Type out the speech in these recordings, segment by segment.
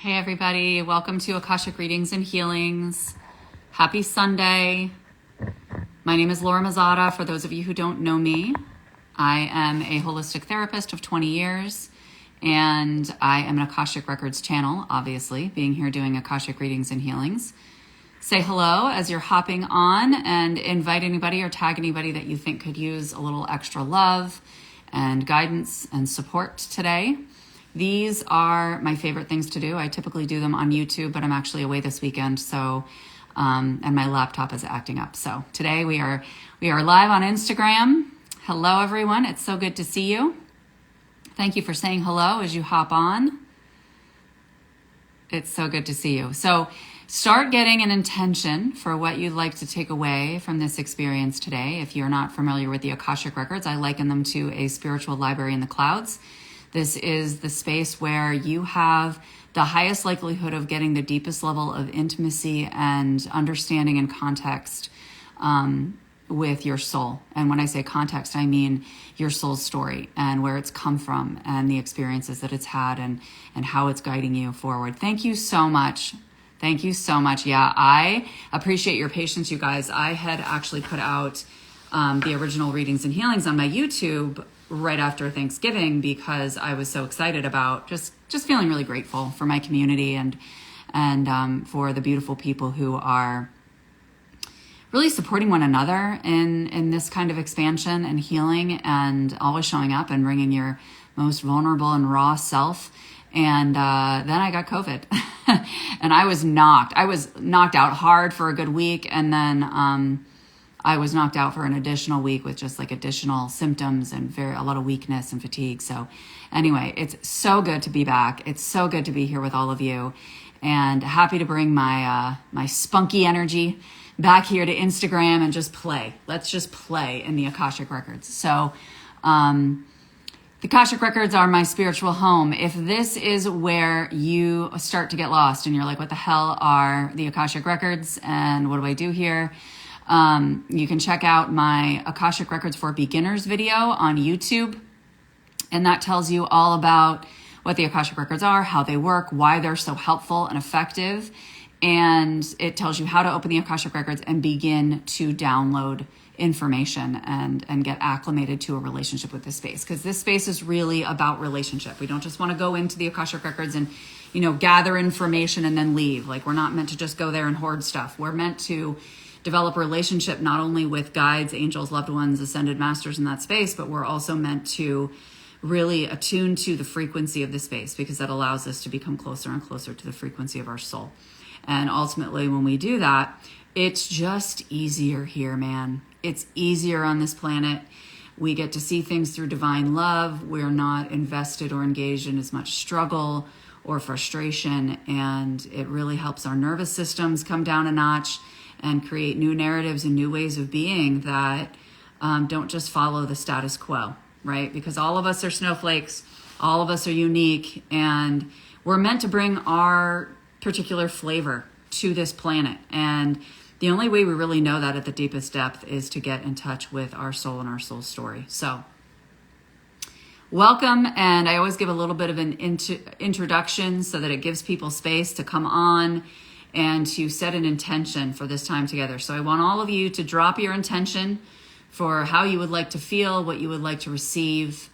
Hey everybody, welcome to Akashic Readings and Healings. Happy Sunday. My name is Laura Mazzotta. For those of you who don't know me, I am a holistic therapist of 20 years, and I am an Akashic Records Channel, obviously, being here doing Akashic Readings and Healings. Say hello as you're hopping on and invite anybody or tag anybody that you think could use a little extra love and guidance and support today. These are my favorite things to do. I typically do them on YouTube, but I'm actually away this weekend, so and my laptop is acting up. So today we are live on Instagram. Hello everyone, it's so good to see you. Thank you for saying hello as you hop on. It's so good to see you. So start getting an intention for what you'd like to take away from this experience today. If you're not familiar with the Akashic Records, I liken them to a spiritual library in the clouds. This is the space where you have the highest likelihood of getting the deepest level of intimacy and understanding and context with your soul. And when I say context, I mean your soul's story and where it's come from and the experiences that it's had and how it's guiding you forward. Thank you so much. Thank you so much. Yeah, I appreciate your patience, you guys. I had actually put out the original readings and healings on my YouTube right after Thanksgiving because I was so excited about just feeling really grateful for my community and for the beautiful people who are really supporting one another in this kind of expansion and healing and always showing up and bringing your most vulnerable and raw self. And then I got COVID and I was knocked out hard for a good week. And then I was knocked out for an additional week with just like additional symptoms and a lot of weakness and fatigue. So anyway, it's so good to be back. It's so good to be here with all of you and happy to bring my spunky energy back here to Instagram and just play. Let's just play in the Akashic Records. So the Akashic Records are my spiritual home. If this is where you start to get lost and you're like, what the hell are the Akashic Records and what do I do here? You can check out my Akashic Records for Beginners video on YouTube. And that tells you all about what the Akashic Records are, how they work, why they're so helpful and effective. And it tells you how to open the Akashic Records and begin to download information and get acclimated to a relationship with this space. Because this space is really about relationship. We don't just want to go into the Akashic Records and, gather information and then leave. Like, we're not meant to just go there and hoard stuff. We're meant to develop a relationship not only with guides, angels, loved ones, ascended masters in that space, but we're also meant to really attune to the frequency of the space because that allows us to become closer and closer to the frequency of our soul. And ultimately, when we do that, it's just easier here, man. It's easier on this planet. We get to see things through divine love. We're not invested or engaged in as much struggle or frustration. And it really helps our nervous systems come down a notch and create new narratives and new ways of being that don't just follow the status quo, right? Because all of us are snowflakes, all of us are unique, and we're meant to bring our particular flavor to this planet. And the only way we really know that at the deepest depth is to get in touch with our soul and our soul story. So welcome, and I always give a little bit of an introduction so that it gives people space to come on and to set an intention for this time together. So I want all of you to drop your intention for how you would like to feel, what you would like to receive.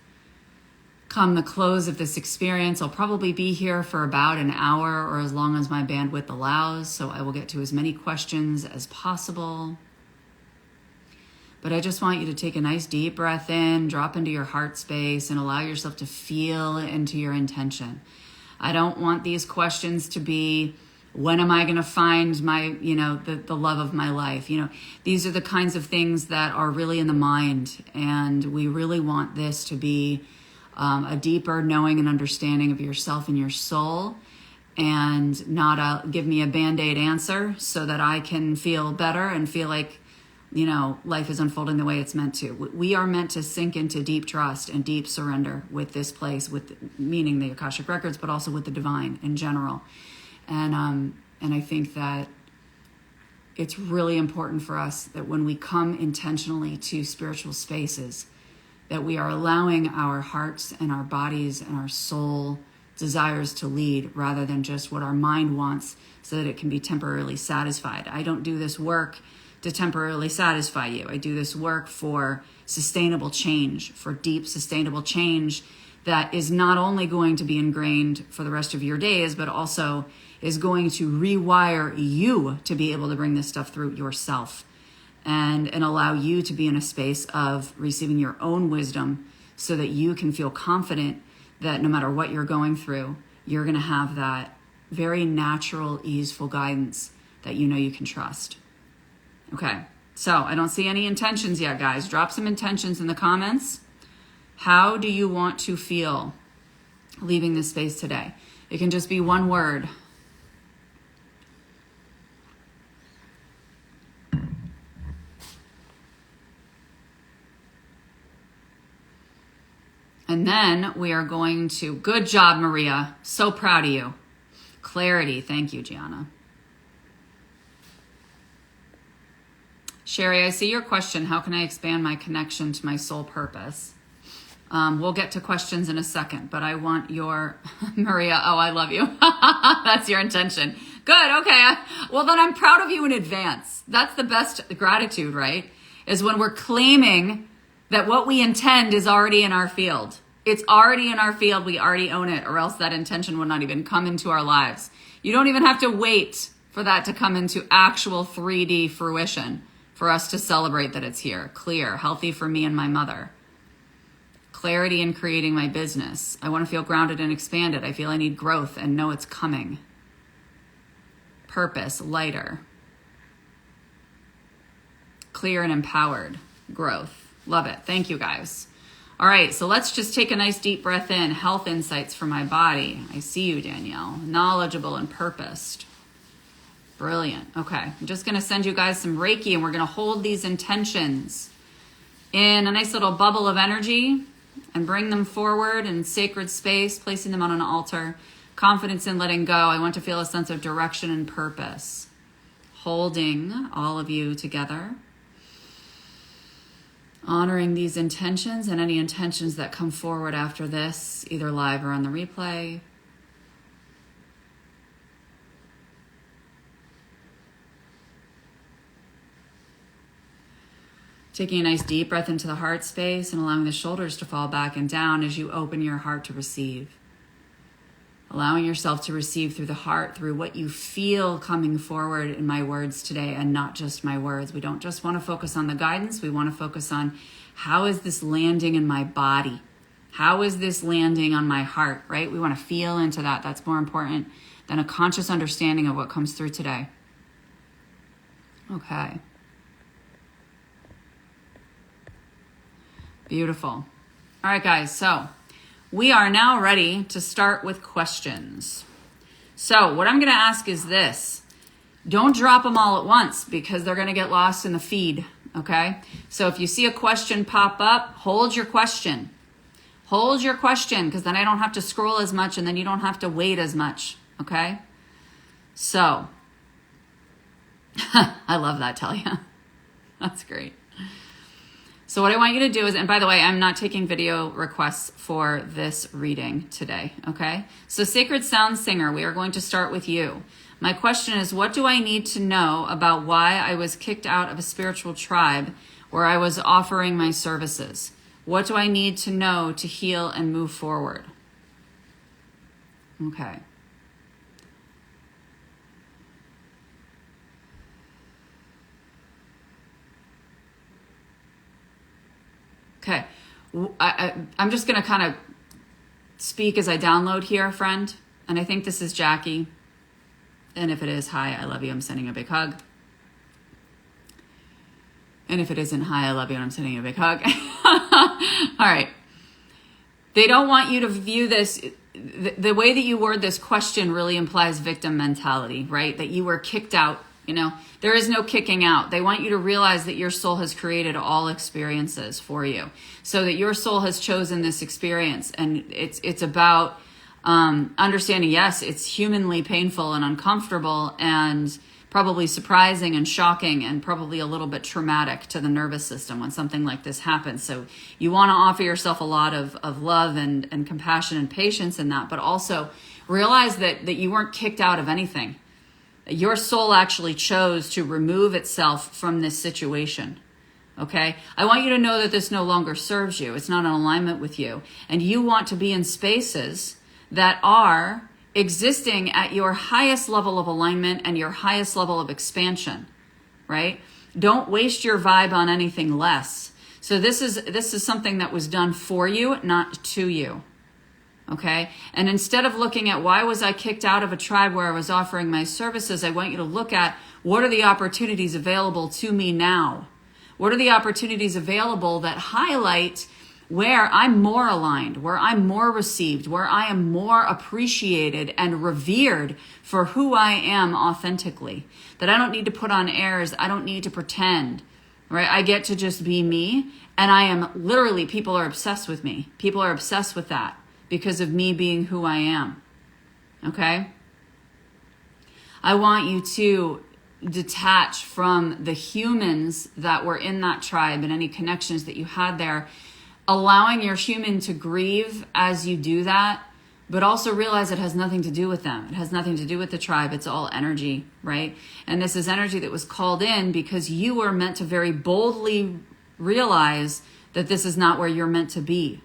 Come the close of this experience, I'll probably be here for about an hour or as long as my bandwidth allows, so I will get to as many questions as possible. But I just want you to take a nice deep breath in, drop into your heart space, and allow yourself to feel into your intention. I don't want these questions to be, when am I going to find my, the love of my life? These are the kinds of things that are really in the mind. And we really want this to be a deeper knowing and understanding of yourself and your soul, and not give me a Band-Aid answer so that I can feel better and feel like, life is unfolding the way it's meant to. We are meant to sink into deep trust and deep surrender with this place, meaning the Akashic Records, but also with the divine in general. And I think that it's really important for us that when we come intentionally to spiritual spaces, that we are allowing our hearts and our bodies and our soul desires to lead rather than just what our mind wants so that it can be temporarily satisfied. I don't do this work to temporarily satisfy you. I do this work for sustainable change, for deep sustainable change that is not only going to be ingrained for the rest of your days, but also is going to rewire you to be able to bring this stuff through yourself and allow you to be in a space of receiving your own wisdom so that you can feel confident that no matter what you're going through, you're going to have that very natural, easeful guidance that you know you can trust. Okay, so I don't see any intentions yet, guys. Drop some intentions in the comments. How do you want to feel leaving this space today? It can just be one word. And then we are going to, good job, Maria. So proud of you. Clarity. Thank you, Gianna. Sherry, I see your question. How can I expand my connection to my soul purpose? We'll get to questions in a second, but I want your, Maria, oh, I love you. That's your intention. Good, okay. Well, then I'm proud of you in advance. That's the best gratitude, right? Is when we're claiming that what we intend is already in our field. It's already in our field. We already own it, or else that intention would not even come into our lives. You don't even have to wait for that to come into actual 3D fruition for us to celebrate that it's here. Clear, healthy for me and my mother. Clarity in creating my business. I want to feel grounded and expanded. I feel I need growth and know it's coming. Purpose, lighter. Clear and empowered. Growth. Love it. Thank you, guys. All right, so let's just take a nice deep breath in. Health insights for my body. I see you, Danielle. Knowledgeable and purposed. Brilliant. Okay, I'm just going to send you guys some Reiki, and we're going to hold these intentions in a nice little bubble of energy and bring them forward in sacred space, placing them on an altar. Confidence in letting go. I want to feel a sense of direction and purpose. Holding all of you together. Honoring these intentions and any intentions that come forward after this, either live or on the replay. Taking a nice deep breath into the heart space and allowing the shoulders to fall back and down as you open your heart to receive. Allowing yourself to receive through the heart, through what you feel coming forward in my words today, and not just my words. We don't just want to focus on the guidance. We want to focus on how is this landing in my body? How is this landing on my heart, right? We want to feel into that. That's more important than a conscious understanding of what comes through today. Okay. Beautiful. All right, guys. So we are now ready to start with questions. So what I'm going to ask is this. Don't drop them all at once because they're going to get lost in the feed, okay? So if you see a question pop up, hold your question. Hold your question because then I don't have to scroll as much and then you don't have to wait as much, okay? So, I love that, Talia. That's great. So what I want you to do is, and by the way, I'm not taking video requests for this reading today, okay? So Sacred Sound Singer, we are going to start with you. My question is, what do I need to know about why I was kicked out of a spiritual tribe where I was offering my services? What do I need to know to heal and move forward? Okay. Okay, I'm just going to kind of speak as I download here, friend. And I think this is Jackie. And if it is, hi, I love you. I'm sending a big hug. And if it isn't, hi, I love you. And I'm sending a big hug. All right. They don't want you to view this. The way that you word this question really implies victim mentality, right? That you were kicked out. You know, there is no kicking out. They want you to realize that your soul has created all experiences for you, so that your soul has chosen this experience. And it's about understanding, yes, it's humanly painful and uncomfortable, probably surprising and shocking and probably a little bit traumatic to the nervous system when something like this happens. So you want to offer yourself a lot of love and compassion and patience in that, but also realize that you weren't kicked out of anything. Your soul actually chose to remove itself from this situation. Okay? I want you to know that this no longer serves you. It's not in alignment with you. And you want to be in spaces that are existing at your highest level of alignment and your highest level of expansion, right? Don't waste your vibe on anything less. So this is something that was done for you, not to you. Okay? And instead of looking at why was I kicked out of a tribe where I was offering my services, I want you to look at what are the opportunities available to me now? What are the opportunities available that highlight where I'm more aligned, where I'm more received, where I am more appreciated and revered for who I am authentically? That I don't need to put on airs. I don't need to pretend, right? I get to just be me. And I am literally, people are obsessed with me. People are obsessed with that because of me being who I am. Okay? I want you to detach from the humans that were in that tribe and any connections that you had there, allowing your human to grieve as you do that, but also realize it has nothing to do with them. It has nothing to do with the tribe. It's all energy, right? And this is energy that was called in because you were meant to very boldly realize that this is not where you're meant to be.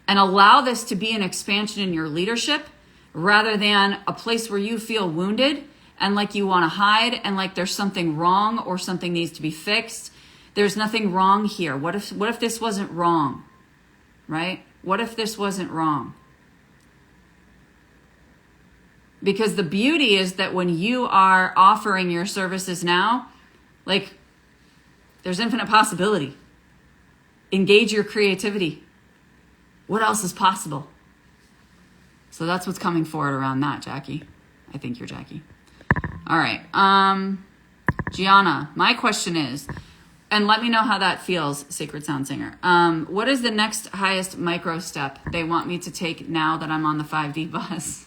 And allow this to be an expansion in your leadership rather than a place where you feel wounded and like you want to hide and like there's something wrong or something needs to be fixed. There's nothing wrong here. What if this wasn't wrong? Right? What if this wasn't wrong? Because the beauty is that when you are offering your services now, like there's infinite possibility. Engage your creativity. What else is possible? So that's what's coming forward around that, Jackie. I think you're Jackie. All right. Gianna, my question is, and let me know how that feels, Sacred Sound Singer. What is the next highest micro step they want me to take now that I'm on the 5D bus?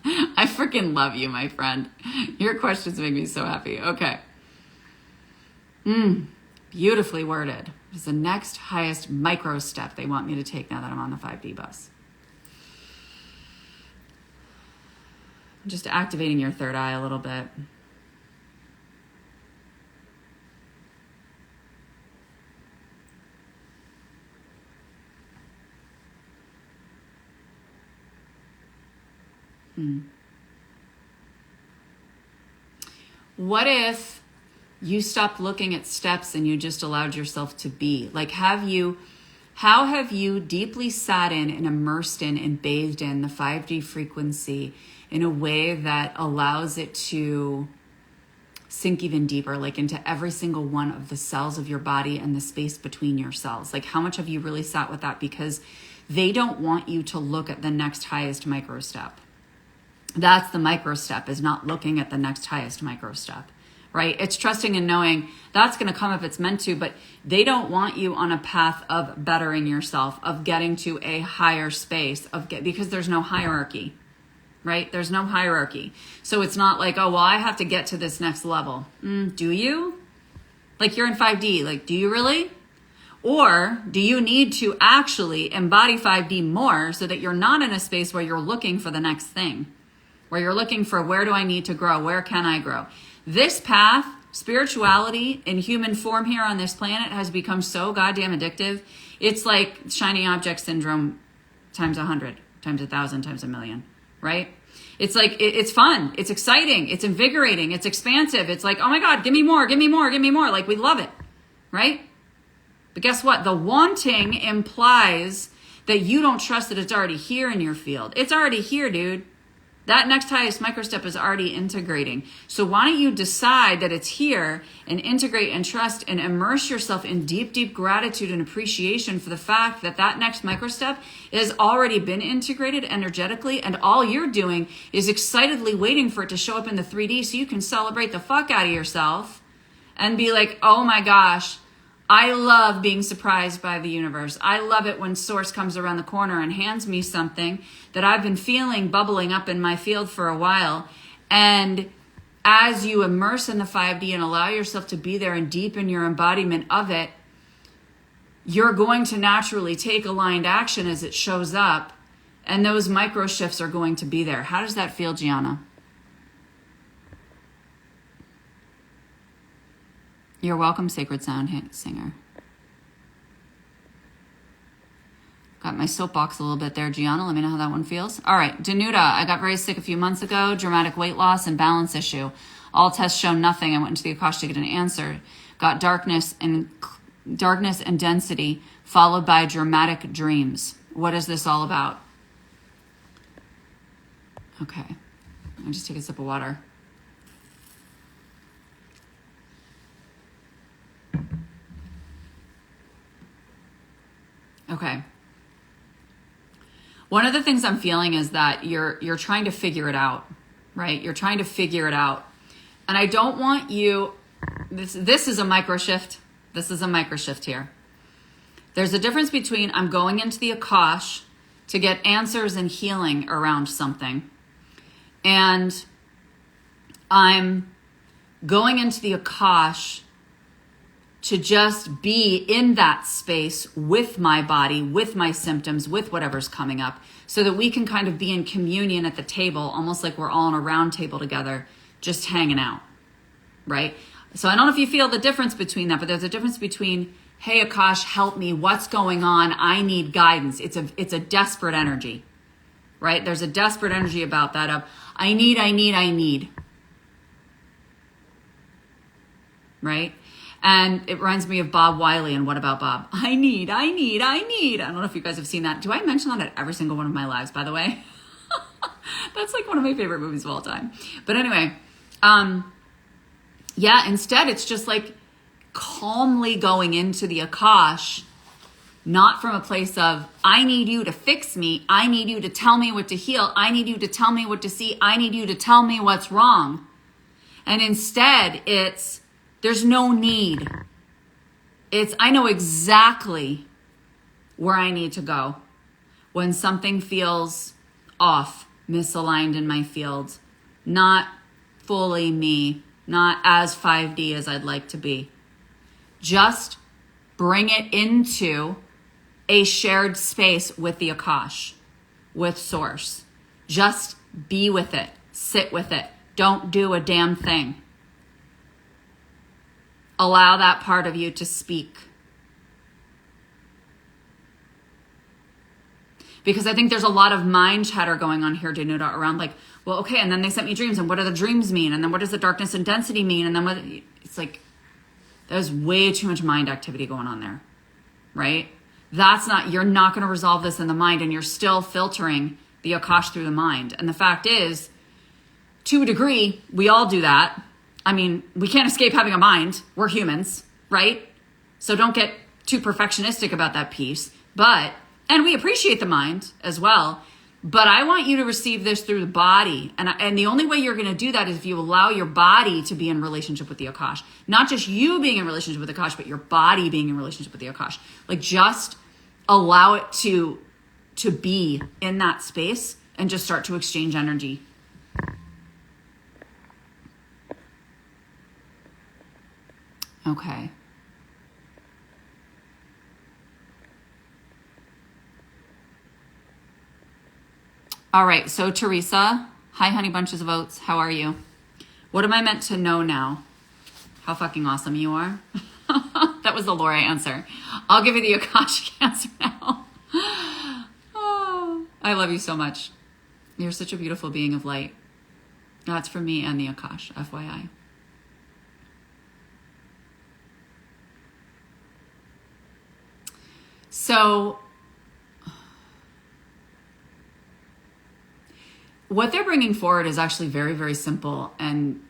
I freaking love you, my friend. Your questions make me so happy. Okay. Beautifully worded. What is the next highest micro step they want me to take now that I'm on the 5D bus? Just activating your third eye a little bit. What if you stopped looking at steps and you just allowed yourself to be? Like, how have you deeply sat in and immersed in and bathed in the 5D frequency in a way that allows it to sink even deeper, like into every single one of the cells of your body and the space between your cells? Like, how much have you really sat with that? Because they don't want you to look at the next highest micro step. That's the micro step, is not looking at the next highest micro step, right? It's trusting and knowing that's going to come if it's meant to, but they don't want you on a path of bettering yourself, of getting to a higher space, because there's no hierarchy, right? There's no hierarchy. So it's not like, oh, well, I have to get to this next level. Do you? Like, you're in 5D. Like, do you really? Or do you need to actually embody 5D more so that you're not in a space where you're looking for the next thing? Where you're looking for, where do I need to grow? Where can I grow? This path, spirituality in human form here on this planet, has become so goddamn addictive. It's like shiny object syndrome times 100, times 1,000, times 1,000,000, right? It's like, it's fun. It's exciting. It's invigorating. It's expansive. It's like, oh my God, give me more, give me more, give me more. Like, we love it, right? But guess what? The wanting implies that you don't trust that it's already here in your field. It's already here, dude. That next highest micro step is already integrating. So why don't you decide that it's here and integrate and trust and immerse yourself in deep, deep gratitude and appreciation for the fact that that next micro step has already been integrated energetically, and all you're doing is excitedly waiting for it to show up in the 3D so you can celebrate the fuck out of yourself and be like, oh my gosh, I love being surprised by the universe. I love it when Source comes around the corner and hands me something that I've been feeling bubbling up in my field for a while. And as you immerse in the 5D and allow yourself to be there and deepen your embodiment of it, you're going to naturally take aligned action as it shows up, and those micro shifts are going to be there. How does that feel, Gianna? You're welcome, Sacred Sound Singer. Got my soapbox a little bit there, Gianna. Let me know how that one feels. All right, Danuta, I got very sick a few months ago. Dramatic weight loss and balance issue. All tests show nothing. I went into the Akash to get an answer. Got darkness and density, followed by dramatic dreams. What is this all about? Okay, I'll just take a sip of water. Okay. One of the things I'm feeling is that you're trying to figure it out, right? You're trying to figure it out. And I don't want you, this is a micro shift. This is a micro shift here. There's a difference between I'm going into the Akash to get answers and healing around something, and I'm going into the Akash to just be in that space with my body, with my symptoms, with whatever's coming up, so that we can kind of be in communion at the table, almost like we're all on a round table together, just hanging out, right? So I don't know if you feel the difference between that, but there's a difference between, hey, Akash, help me. What's going on? I need guidance. It's a desperate energy, right? There's a desperate energy about that of, I need, right? And it reminds me of Bob Wiley and What About Bob? I need. I don't know if you guys have seen that. Do I mention that at every single one of my lives, by the way? That's like one of my favorite movies of all time. But anyway, yeah, instead it's just like calmly going into the Akash, not from a place of, I need you to fix me. I need you to tell me what to heal. I need you to tell me what to see. I need you to tell me what's wrong. And instead it's, there's no need. It's, I know exactly where I need to go when something feels off, misaligned in my field, not fully me, not as 5D as I'd like to be. Just bring it into a shared space with the Akash, with Source. Just be with it. Sit with it. Don't do a damn thing. Allow that part of you to speak. Because I think there's a lot of mind chatter going on here, Danuta, around like, well, okay, and then they sent me dreams, and what do the dreams mean? And then what does the darkness and density mean? And then what, it's like, there's way too much mind activity going on there, right? That's not, you're not going to resolve this in the mind, and you're still filtering the Akash through the mind. And the fact is, to a degree, we all do that. I mean, we can't escape having a mind. We're humans, right? So don't get too perfectionistic about that piece. But, and we appreciate the mind as well. But I want you to receive this through the body. And the only way you're going to do that is if you allow your body to be in relationship with the Akash. Not just you being in relationship with the Akash, but your body being in relationship with the Akash. Like, just allow it to be in that space and just start to exchange energy. Okay. All right. So Teresa, hi, honey bunches of oats. How are you? What am I meant to know now? How fucking awesome you are. That was the Laura answer. I'll give you the Akashic answer now. Oh, I love you so much. You're such a beautiful being of light. That's for me and the Akash, FYI. So what they're bringing forward is actually very, very simple and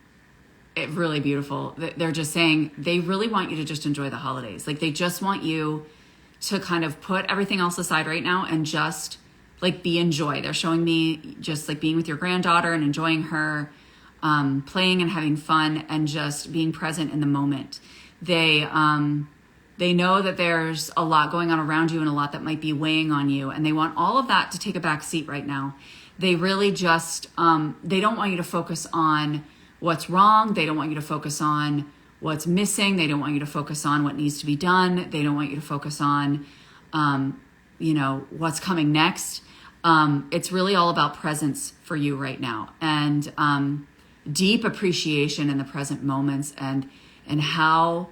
really beautiful. They're just saying they really want you to just enjoy the holidays. Like, they just want you to kind of put everything else aside right now and just like be in joy. They're showing me just like being with your granddaughter and enjoying her, playing and having fun and just being present in the moment. They know that there's a lot going on around you and a lot that might be weighing on you. And they want all of that to take a back seat right now. They really just, they don't want you to focus on what's wrong. They don't want you to focus on what's missing. They don't want you to focus on what needs to be done. They don't want you to focus on, what's coming next. It's really all about presence for you right now, and deep appreciation in the present moments, and how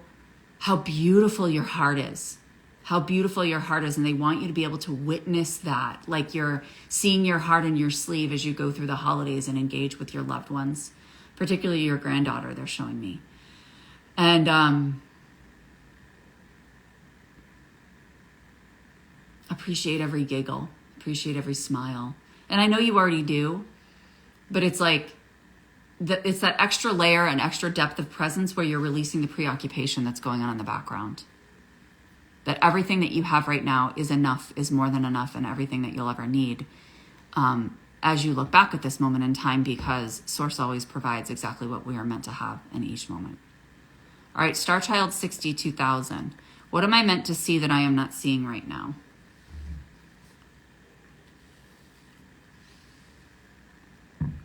beautiful your heart is. How beautiful your heart is, and they want you to be able to witness that, like you're seeing your heart in your sleeve as you go through the holidays and engage with your loved ones, particularly your granddaughter, they're showing me. And appreciate every giggle, appreciate every smile. And I know you already do, but it's like, it's that extra layer and extra depth of presence where you're releasing the preoccupation that's going on in the background. That everything that you have right now is enough, is more than enough, and everything that you'll ever need as you look back at this moment in time, because Source always provides exactly what we are meant to have in each moment. All right, Star Child 62,000. What am I meant to see that I am not seeing right now? I'm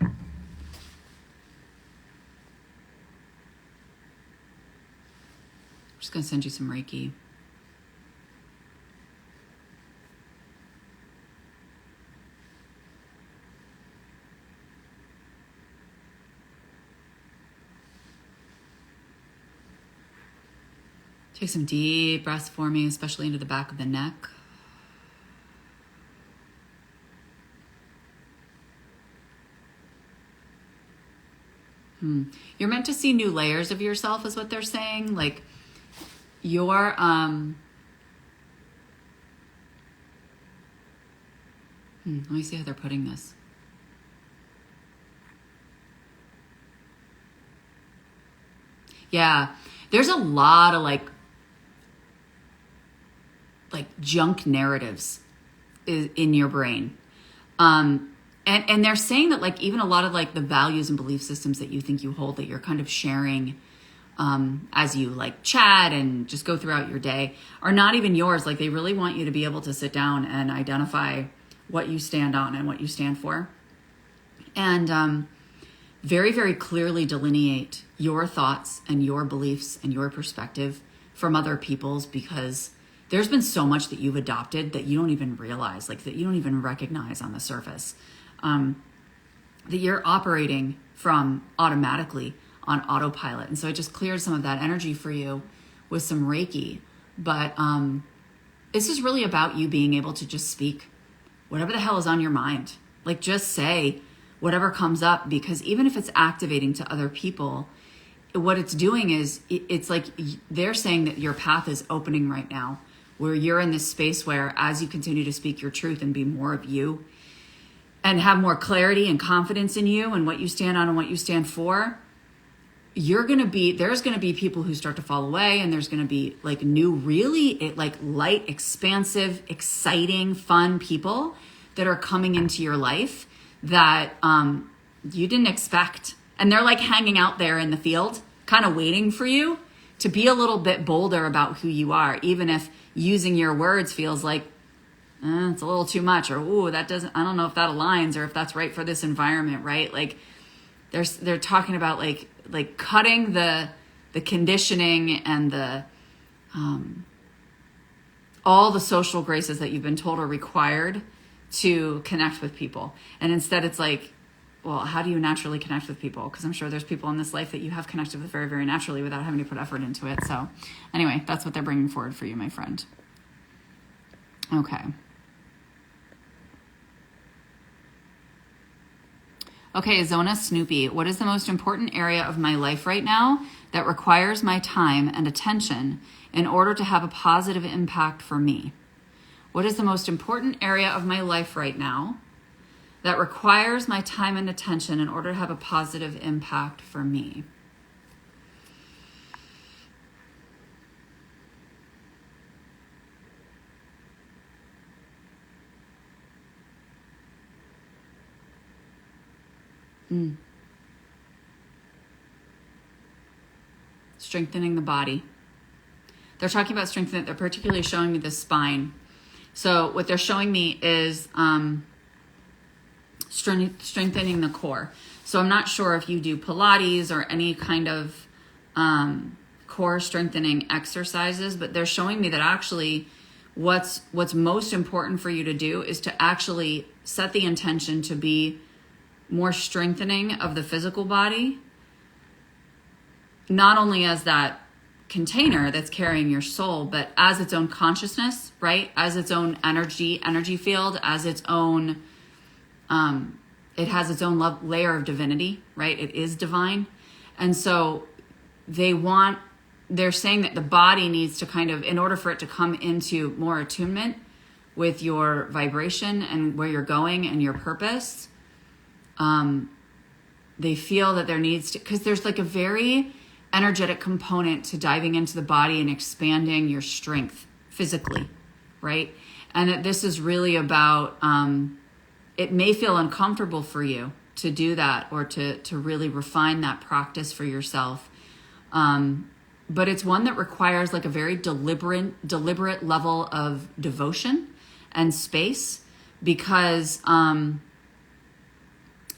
just going to send you some Reiki. Take some deep breaths for me, especially into the back of the neck. You're meant to see new layers of yourself, is what they're saying. Like you're, let me see how they're putting this. Yeah, there's a lot of like junk narratives in your brain. And they're saying that like even a lot of like the values and belief systems that you think you hold, that you're kind of sharing as you like chat and just go throughout your day, are not even yours. Like they really want you to be able to sit down and identify what you stand on and what you stand for. And very, very clearly delineate your thoughts and your beliefs and your perspective from other people's, because there's been so much that you've adopted that you don't even realize, like that you don't even recognize on the surface, that you're operating from automatically on autopilot. And so it just cleared some of that energy for you with some Reiki. But this is really about you being able to just speak whatever the hell is on your mind. Like just say whatever comes up, because even if it's activating to other people, what it's doing is it's like they're saying that your path is opening right now, where you're in this space where as you continue to speak your truth and be more of you and have more clarity and confidence in you and what you stand on and what you stand for, there's going to be people who start to fall away, and there's going to be like new, really like light, expansive, exciting, fun people that are coming into your life that you didn't expect. And they're like hanging out there in the field, kind of waiting for you to be a little bit bolder about who you are, even if using your words feels like it's a little too much, or I don't know if that aligns or if that's right for this environment, right? Like they're talking about like cutting the conditioning and the all the social graces that you've been told are required to connect with people. And instead it's like, well, how do you naturally connect with people? Because I'm sure there's people in this life that you have connected with very, very naturally without having to put effort into it. So anyway, that's what they're bringing forward for you, my friend. Okay. Okay, Zona Snoopy, what is the most important area of my life right now that requires my time and attention in order to have a positive impact for me? What is the most important area of my life right now that requires my time and attention in order to have a positive impact for me? Strengthening the body. They're talking about strengthening. They're particularly showing me the spine. So what they're showing me is strengthening the core. So I'm not sure if you do Pilates or any kind of core strengthening exercises, but they're showing me that actually what's most important for you to do is to actually set the intention to be more strengthening of the physical body, not only as that container that's carrying your soul, but as its own consciousness, right? As its own energy field, as its own, it has its own layer of divinity, right? It is divine. And so they're saying that the body needs to kind of, in order for it to come into more attunement with your vibration and where you're going and your purpose, they feel that there needs to, because there's like a very energetic component to diving into the body and expanding your strength physically, right? And that this is really about, it may feel uncomfortable for you to do that or to really refine that practice for yourself. But it's one that requires like a very deliberate level of devotion and space, because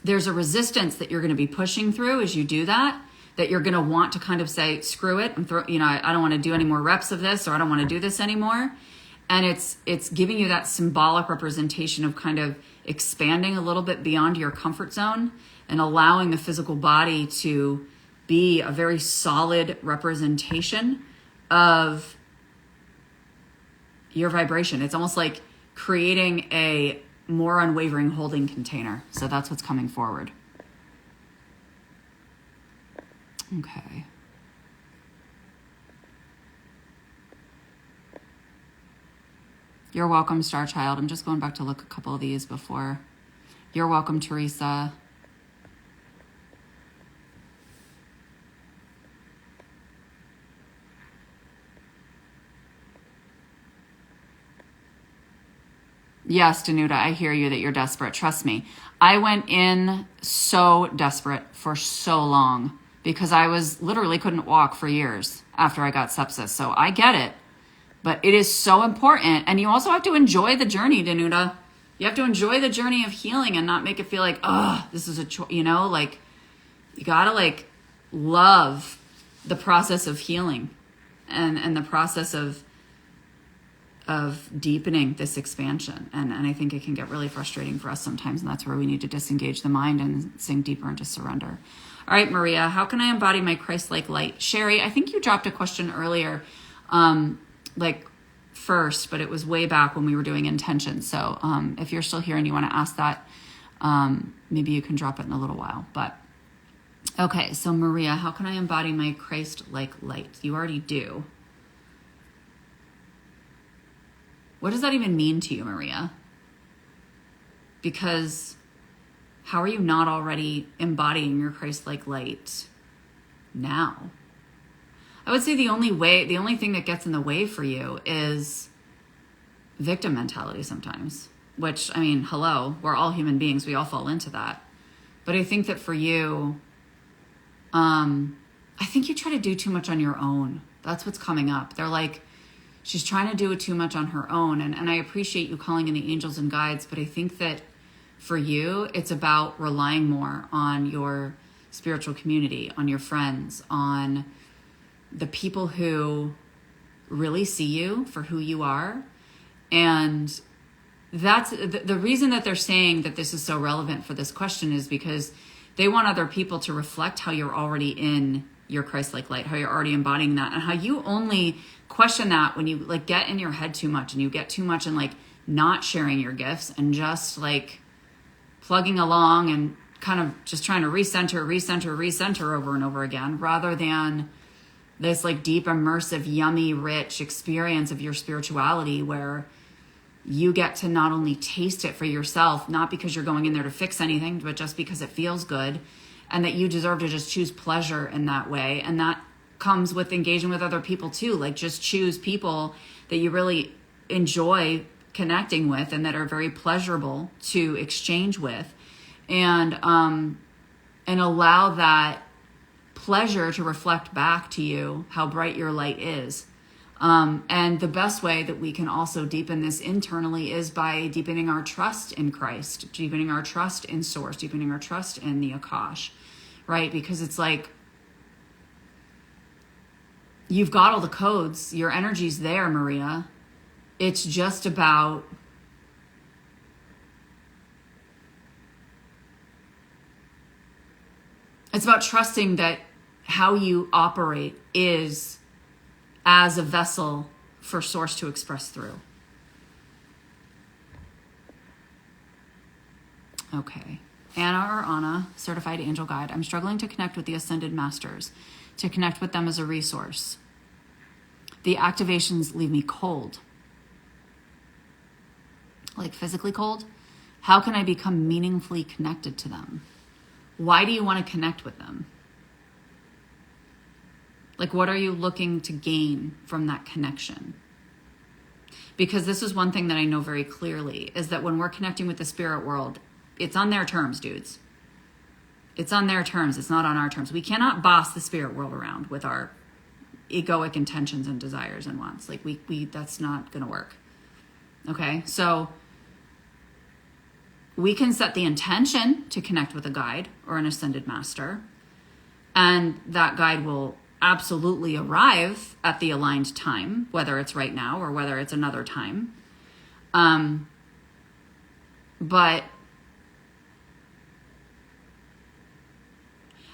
there's a resistance that you're going to be pushing through as you do that you're going to want to kind of say, screw it, I don't want to do any more reps of this, or I don't want to do this anymore. And it's giving you that symbolic representation of kind of expanding a little bit beyond your comfort zone and allowing the physical body to be a very solid representation of your vibration. It's almost like creating a more unwavering holding container. So that's what's coming forward. Okay. You're welcome, Star Child. I'm just going back to look a couple of these before. You're welcome, Teresa. Yes, Danuta, I hear you that you're desperate. Trust me. I went in so desperate for so long because I was literally couldn't walk for years after I got sepsis. So I get it, but it is so important. And you also have to enjoy the journey, Danuta. You have to enjoy the journey of healing and not make it feel like, oh, this is a choice, like you gotta like love the process of healing and the process of deepening this expansion. And I think it can get really frustrating for us sometimes. And that's where we need to disengage the mind and sink deeper into surrender. All right, Maria, how can I embody my Christ-like light? Sherry, I think you dropped a question earlier, first, but it was way back when we were doing intention. So if you're still here and you want to ask that, maybe you can drop it in a little while. But okay, so Maria, how can I embody my Christ-like light? You already do. What does that even mean to you, Maria? Because how are you not already embodying your Christ-like light now? I would say the only thing that gets in the way for you is victim mentality sometimes, which, I mean, hello, we're all human beings. We all fall into that. But I think that for you, I think you try to do too much on your own. That's what's coming up. They're like, she's trying to do it too much on her own. And I appreciate you calling in the angels and guides, but I think that for you, it's about relying more on your spiritual community, on your friends, on the people who really see you for who you are. And that's the reason that they're saying that this is so relevant for this question, is because they want other people to reflect how you're already in your Christ-like light, how you're already embodying that, and how you only question that when you like get in your head too much and you get too much and like not sharing your gifts and just like plugging along and kind of just trying to recenter over and over again, rather than this like deep, immersive, yummy, rich experience of your spirituality where you get to not only taste it for yourself, not because you're going in there to fix anything, but just because it feels good, and that you deserve to just choose pleasure in that way. And that comes with engaging with other people too. Like just choose people that you really enjoy connecting with and that are very pleasurable to exchange with, and allow that pleasure to reflect back to you how bright your light is. And the best way that we can also deepen this internally is by deepening our trust in Christ, deepening our trust in Source, deepening our trust in the Akash, right? Because it's like, you've got all the codes, your energy's there, Maria. It's just about trusting that how you operate is as a vessel for Source to express through. Okay. Anna or Anna, certified angel guide. I'm struggling to connect with the ascended masters, to connect with them as a resource. The activations leave me cold. Like physically cold? How can I become meaningfully connected to them? Why do you want to connect with them? Like, what are you looking to gain from that connection? Because this is one thing that I know very clearly, is that when we're connecting with the spirit world, it's on their terms, dudes. It's on their terms. It's not on our terms. We cannot boss the spirit world around with our egoic intentions and desires and wants. Like, we that's not going to work. Okay? So we can set the intention to connect with a guide or an ascended master, and that guide will absolutely arrive at the aligned time, whether it's right now or whether it's another time. But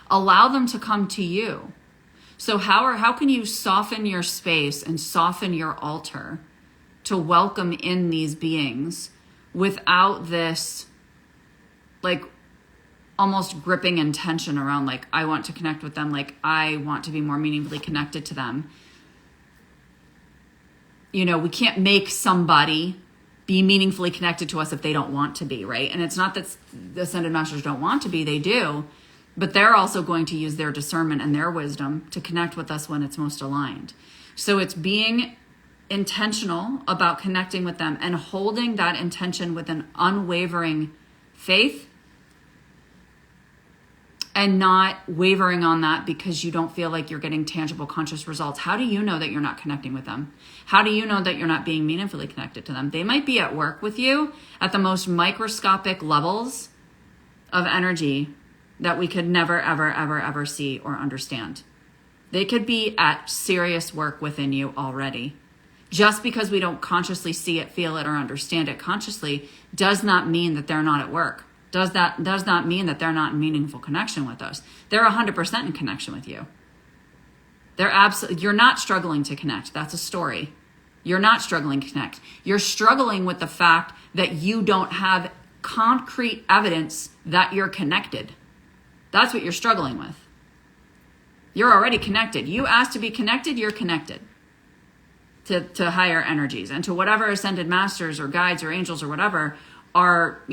allow them to come to you. So how can you soften your space and soften your altar to welcome in these beings without this, like, almost gripping intention around, like, I want to connect with them, like, I want to be more meaningfully connected to them. You know, we can't make somebody be meaningfully connected to us if they don't want to be, right? And it's not that the Ascended Masters don't want to be, they do, but they're also going to use their discernment and their wisdom to connect with us when it's most aligned. So it's being intentional about connecting with them and holding that intention with an unwavering faith, and not wavering on that because you don't feel like you're getting tangible conscious results. How do you know that you're not connecting with them? How do you know that you're not being meaningfully connected to them? They might be at work with you at the most microscopic levels of energy that we could never, ever, ever, ever see or understand. They could be at serious work within you already. Just because we don't consciously see it, feel it, or understand it consciously does not mean that they're not at work. Does not mean that they're not in meaningful connection with us. They're 100% in connection with you. You're not struggling to connect. That's a story. You're not struggling to connect. You're struggling with the fact that you don't have concrete evidence that you're connected. That's what you're struggling with. You're already connected. You asked to be connected, you're connected to higher energies and to whatever ascended masters or guides or angels or whatever are,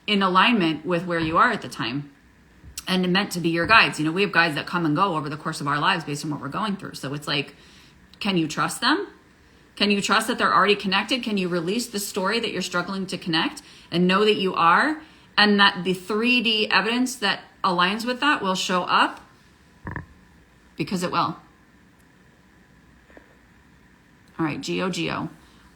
in alignment with where you are at the time and meant to be your guides. We have guides that come and go over the course of our lives based on what we're going through. So it's like, can you trust them? Can you trust that they're already connected? Can you release the story that you're struggling to connect and know that you are, and that the 3D evidence that aligns with that will show up? Because it will. All right, Geo.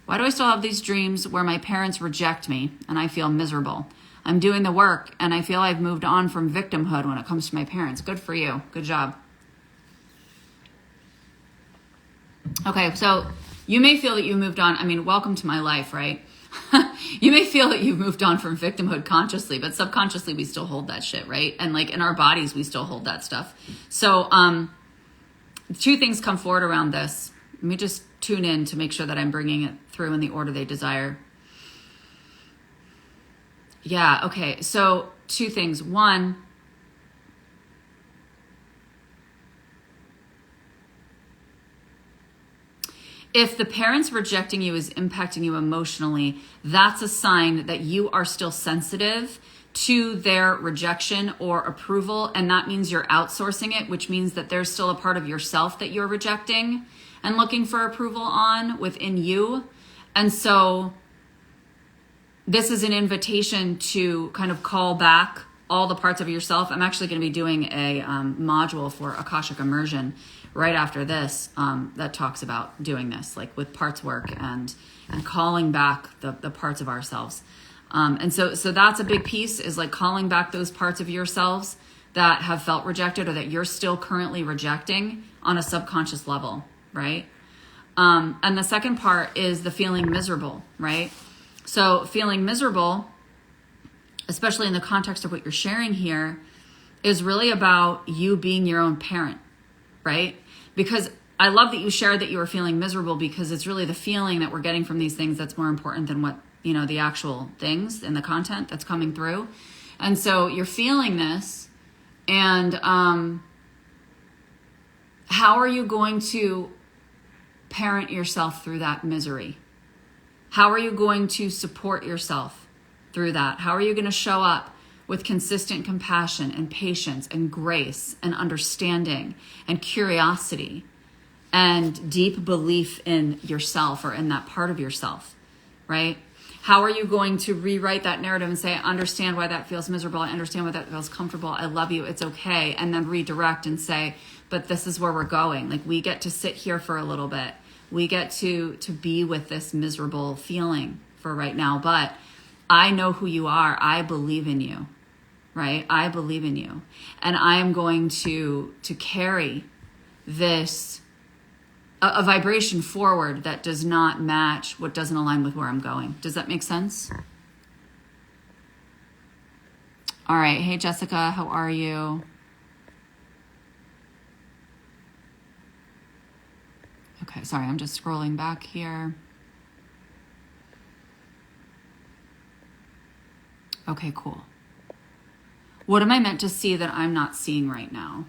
Why do I still have these dreams where my parents reject me and I feel miserable? I'm doing the work and I feel I've moved on from victimhood when it comes to my parents. Good for you. Good job. Okay, so you may feel that you moved on. I mean, welcome to my life, right? You may feel that you've moved on from victimhood consciously, but subconsciously we still hold that shit, right? And like in our bodies, we still hold that stuff. So two things come forward around this. Let me just tune in to make sure that I'm bringing it through in the order they desire. Yeah, okay. So two things. One, if the parents rejecting you is impacting you emotionally, that's a sign that you are still sensitive to their rejection or approval. And that means you're outsourcing it, which means that there's still a part of yourself that you're rejecting and looking for approval on within you. And so this is an invitation to kind of call back all the parts of yourself. I'm actually going to be doing a module for Akashic immersion right after this that talks about doing this, like with parts work and calling back the parts of ourselves. And so that's a big piece, is like calling back those parts of yourselves that have felt rejected or that you're still currently rejecting on a subconscious level, right? And the second part is the feeling miserable, right? So feeling miserable, especially in the context of what you're sharing here, is really about you being your own parent, right? Because I love that you shared that you were feeling miserable, because it's really the feeling that we're getting from these things that's more important than what, you know, the actual things and the content that's coming through. And so you're feeling this, and how are you going to parent yourself through that misery? How are you going to support yourself through that? How are you going to show up with consistent compassion and patience and grace and understanding and curiosity and deep belief in yourself, or in that part of yourself, right? How are you going to rewrite that narrative and say, I understand why that feels miserable. I understand why that feels comfortable. I love you. It's okay. And then redirect and say, but this is where we're going. Like, we get to sit here for a little bit. We get to be with this miserable feeling for right now. But I know who you are. I believe in you, right? I believe in you. And I am going to carry this a vibration forward that does not match what doesn't align with where I'm going. Does that make sense? All right. Hey, Jessica, how are you? Okay, sorry, I'm just scrolling back here. Okay, cool. What am I meant to see that I'm not seeing right now?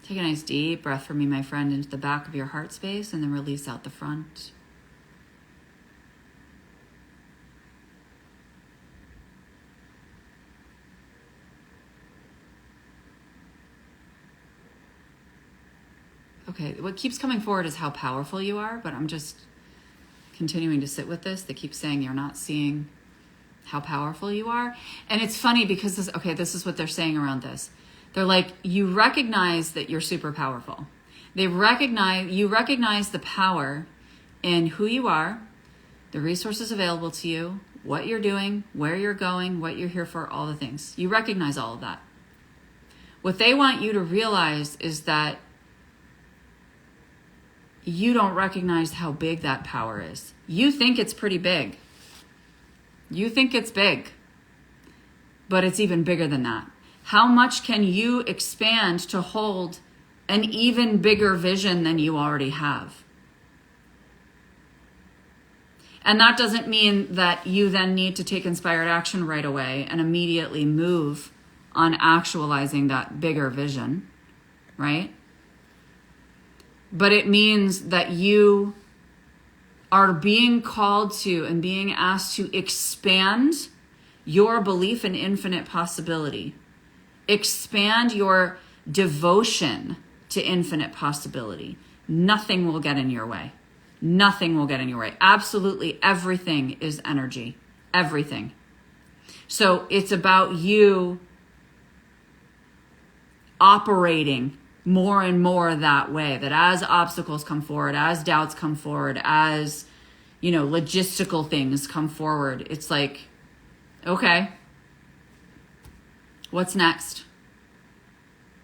Take a nice deep breath for me, my friend, into the back of your heart space, and then release out the front. Okay, what keeps coming forward is how powerful you are, but I'm just continuing to sit with this. They keep saying you're not seeing how powerful you are. And it's funny because this is what they're saying around this. They're like, you recognize that you're super powerful. You recognize the power in who you are, the resources available to you, what you're doing, where you're going, what you're here for, all the things. You recognize all of that. What they want you to realize is that you don't recognize how big that power is. You think it's pretty big. You think it's big, but it's even bigger than that. How much can you expand to hold an even bigger vision than you already have? And that doesn't mean that you then need to take inspired action right away and immediately move on actualizing that bigger vision, right? But it means that you are being called to and being asked to expand your belief in infinite possibility. Expand your devotion to infinite possibility. Nothing will get in your way. Nothing will get in your way. Absolutely everything is energy. Everything. So it's about you operating more and more that way, that as obstacles come forward, as doubts come forward, as, logistical things come forward, it's like, okay, what's next?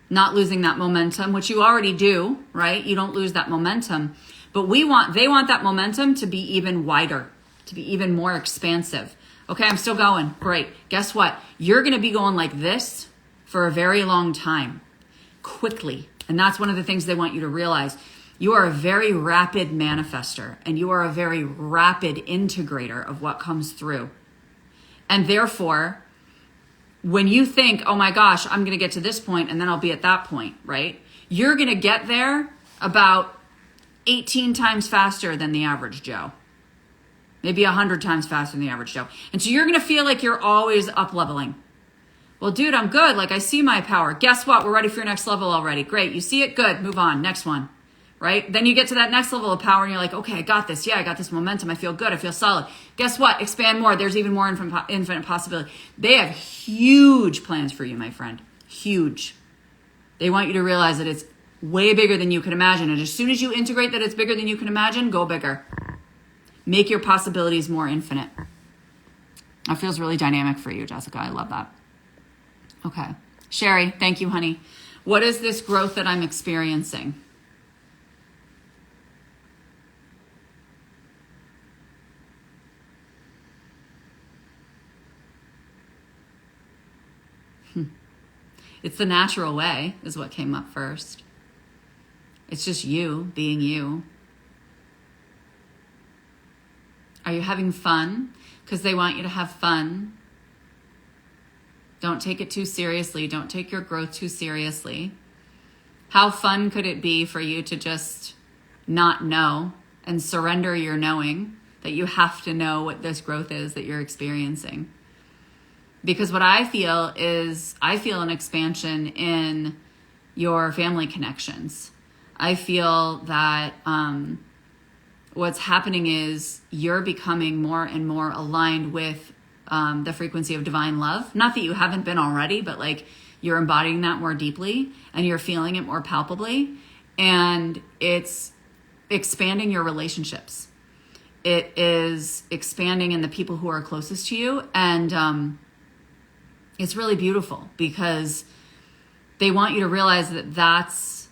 Not losing that momentum, which you already do, right? You don't lose that momentum, but they want that momentum to be even wider, to be even more expansive. Okay, I'm still going. Great. Guess what? You're going to be going like this for a very long time, quickly. And that's one of the things they want you to realize. You are a very rapid manifester, and you are a very rapid integrator of what comes through. And therefore, when you think, oh my gosh, I'm going to get to this point and then I'll be at that point, right? You're going to get there about 18 times faster than the average Joe. Maybe 100 times faster than the average Joe. And so you're going to feel like you're always up leveling. Well, dude, I'm good. Like, I see my power. Guess what? We're ready for your next level already. Great. You see it? Good. Move on. Next one. Right? Then you get to that next level of power and you're like, okay, I got this. Yeah, I got this momentum. I feel good. I feel solid. Guess what? Expand more. There's even more infinite possibility. They have huge plans for you, my friend. Huge. They want you to realize that it's way bigger than you can imagine. And as soon as you integrate that it's bigger than you can imagine, go bigger. Make your possibilities more infinite. That feels really dynamic for you, Jessica. I love that. Okay. Sherry, thank you, honey. What is this growth that I'm experiencing? It's the natural way is what came up first. It's just you being you. Are you having fun? Because they want you to have fun. Don't take it too seriously. Don't take your growth too seriously. How fun could it be for you to just not know and surrender your knowing that you have to know what this growth is that you're experiencing? Because what I feel is, I feel an expansion in your family connections. I feel that what's happening is you're becoming more and more aligned with the frequency of divine love. Not that you haven't been already, but like you're embodying that more deeply and you're feeling it more palpably. And it's expanding your relationships. It is expanding in the people who are closest to you. And it's really beautiful because they want you to realize that that's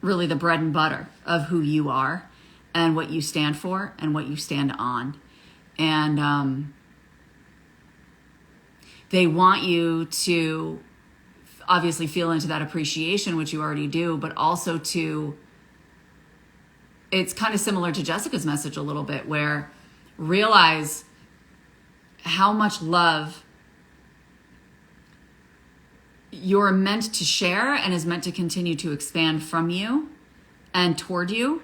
really the bread and butter of who you are and what you stand for and what you stand on. And they want you to obviously feel into that appreciation, which you already do, but also to, it's kind of similar to Jessica's message a little bit, where realize how much love you're meant to share and is meant to continue to expand from you and toward you.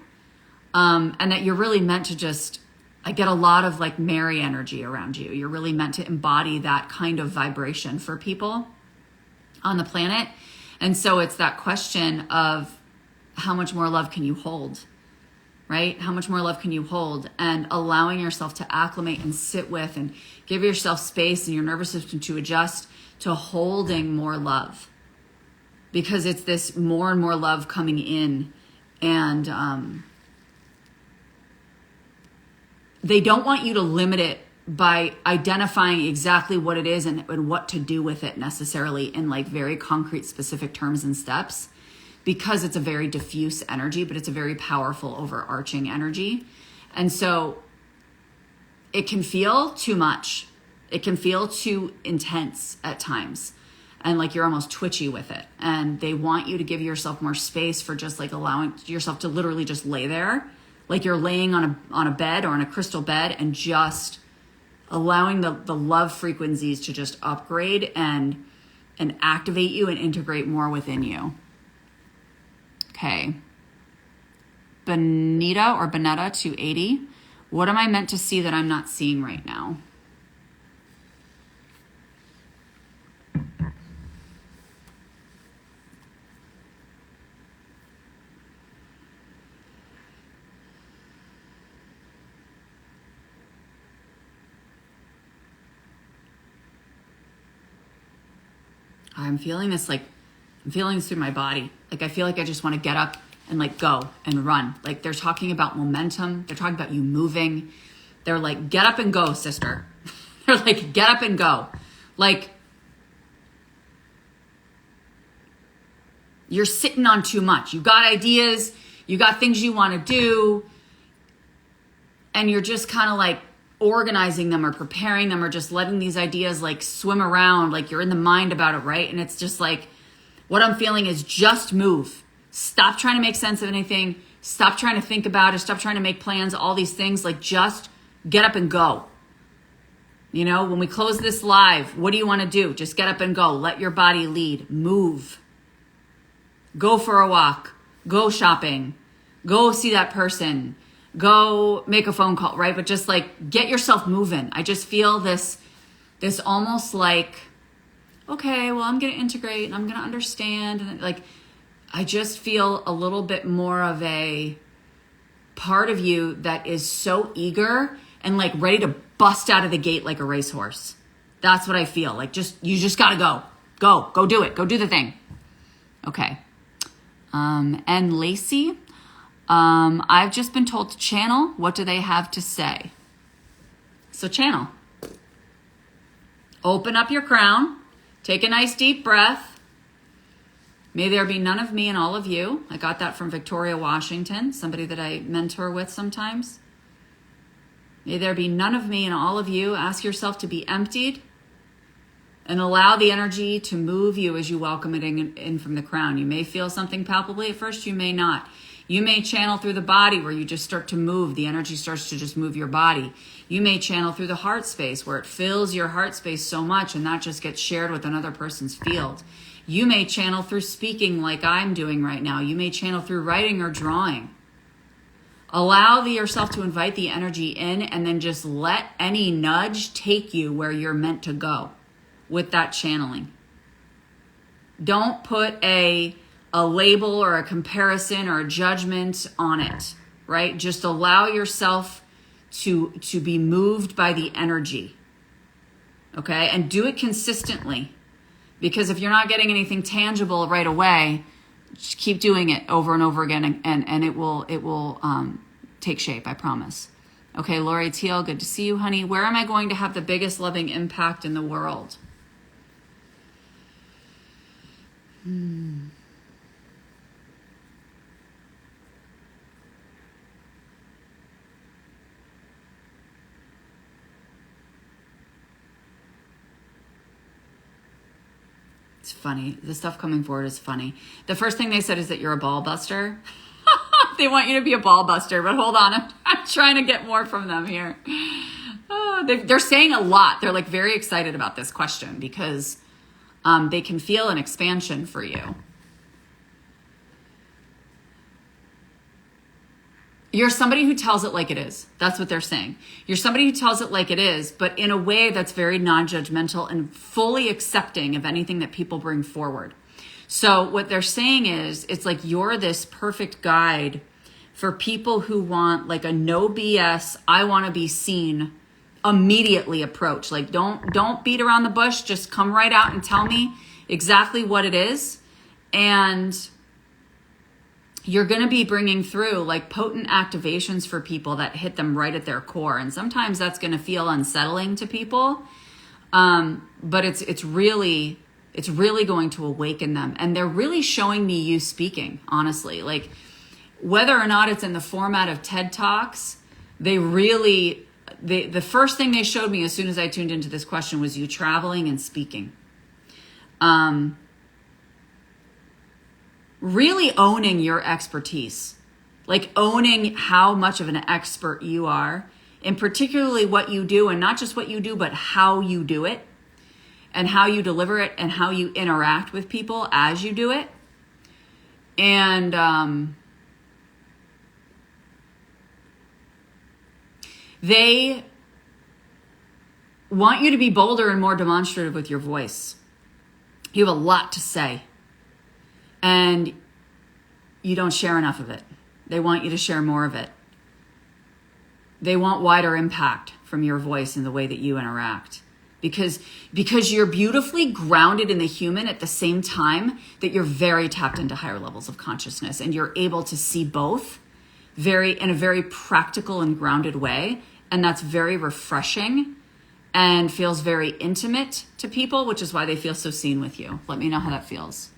And that you're really meant to just, I get a lot of like Mary energy around you. You're really meant to embody that kind of vibration for people on the planet. And so it's that question of how much more love can you hold, right? How much more love can you hold? And allowing yourself to acclimate and sit with and give yourself space and your nervous system to adjust to holding more love, because it's this more and more love coming in. And they don't want you to limit it by identifying exactly what it is and what to do with it necessarily in like very concrete, specific terms and steps, because it's a very diffuse energy, but it's a very powerful, overarching energy. And so it can feel too much. It can feel too intense at times. And like you're almost twitchy with it. And they want you to give yourself more space for just like allowing yourself to literally just lay there. Like you're laying on a bed or on a crystal bed and just allowing the love frequencies to just upgrade and activate you and integrate more within you. Okay. Bonita or Bonetta 280. What am I meant to see that I'm not seeing right now? I'm feeling this through my body. Like I feel like I just want to get up and like go and run. Like they're talking about momentum. They're talking about you moving. They're like, get up and go, sister. They're like, get up and go. Like you're sitting on too much. You got ideas. You got things you want to do. And you're just kind of like organizing them or preparing them or just letting these ideas like swim around. Like you're in the mind about it, right? And it's just like, what I'm feeling is just move. Stop trying to make sense of anything. Stop trying to think about it. Stop trying to make plans, all these things. Like just get up and go. You know, when we close this live, what do you want to do? Just get up and go. Let your body lead. Move. Go for a walk. Go shopping. Go see that person. Go make a phone call, right? But just like get yourself moving. I just feel this almost like okay, well, I'm going to integrate and I'm going to understand. And like, I just feel a little bit more of a part of you that is so eager and like ready to bust out of the gate like a racehorse. That's what I feel like. You just got to go do it. Go do the thing. Okay. And Lacey, I've just been told to channel. What do they have to say? So channel. Open up your crown. Take a nice deep breath. May there be none of me and all of you. I got that from Victoria Washington, somebody that I mentor with sometimes. May there be none of me and all of you. Ask yourself to be emptied and allow the energy to move you as you welcome it in from the crown. You may feel something palpably at first, you may not. You may channel through the body where you just start to move. The energy starts to just move your body. You may channel through the heart space where it fills your heart space so much and that just gets shared with another person's field. You may channel through speaking like I'm doing right now. You may channel through writing or drawing. Allow yourself to invite the energy in and then just let any nudge take you where you're meant to go with that channeling. Don't put a label or a comparison or a judgment on it, right? Just allow yourself to be moved by the energy, okay? And do it consistently, because if you're not getting anything tangible right away, just keep doing it over and over again, and it will take shape, I promise. Okay, Lori Teal, good to see you, honey. Where am I going to have the biggest loving impact in the world? It's funny. The stuff coming forward is funny. The first thing they said is that you're a ball buster. They want you to be a ball buster, but hold on. I'm trying to get more from them here. Oh, they're saying a lot. They're like very excited about this question because they can feel an expansion for you. You're somebody who tells it like it is. That's what they're saying. You're somebody who tells it like it is, but in a way that's very non-judgmental and fully accepting of anything that people bring forward. So what they're saying is, it's like you're this perfect guide for people who want like a no BS, I want to be seen immediately approach. Like don't beat around the bush. Just come right out and tell me exactly what it is. And you're going to be bringing through like potent activations for people that hit them right at their core. And sometimes that's going to feel unsettling to people. But it's really going to awaken them. And they're really showing me you speaking, honestly. Like whether or not it's in the format of TED Talks, the first thing they showed me as soon as I tuned into this question was you traveling and speaking. Really owning your expertise, like owning how much of an expert you are, and particularly what you do, and not just what you do, but how you do it, and how you deliver it, and how you interact with people as you do it. And they want you to be bolder and more demonstrative with your voice. You have a lot to say. And you don't share enough of it. They want you to share more of it. They want wider impact from your voice and the way that you interact. Because you're beautifully grounded in the human at the same time that you're very tapped into higher levels of consciousness. And you're able to see both in a very practical and grounded way. And that's very refreshing and feels very intimate to people, which is why they feel so seen with you. Let me know how that feels.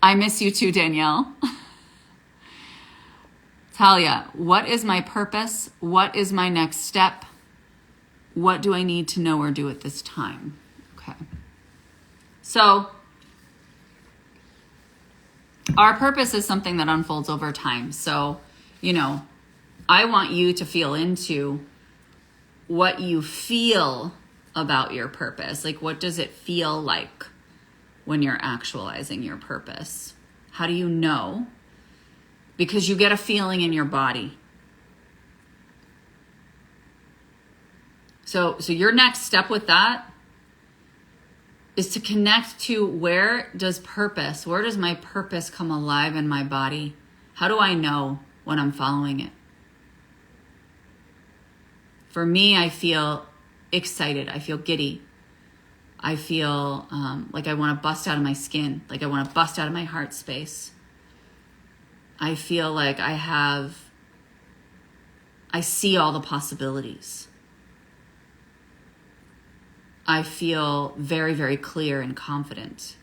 I miss you too, Danielle. Talia, what is my purpose? What is my next step? What do I need to know or do at this time? Okay. So our purpose is something that unfolds over time. So, I want you to feel into what you feel about your purpose. Like, what does it feel like when you're actualizing your purpose? How do you know? Because you get a feeling in your body. So your next step with that is to connect to where does my purpose come alive in my body? How do I know when I'm following it? For me, I feel excited. I feel giddy. I feel like I want to bust out of my skin, like I want to bust out of my heart space. I feel like I see all the possibilities. I feel very, very clear and confident,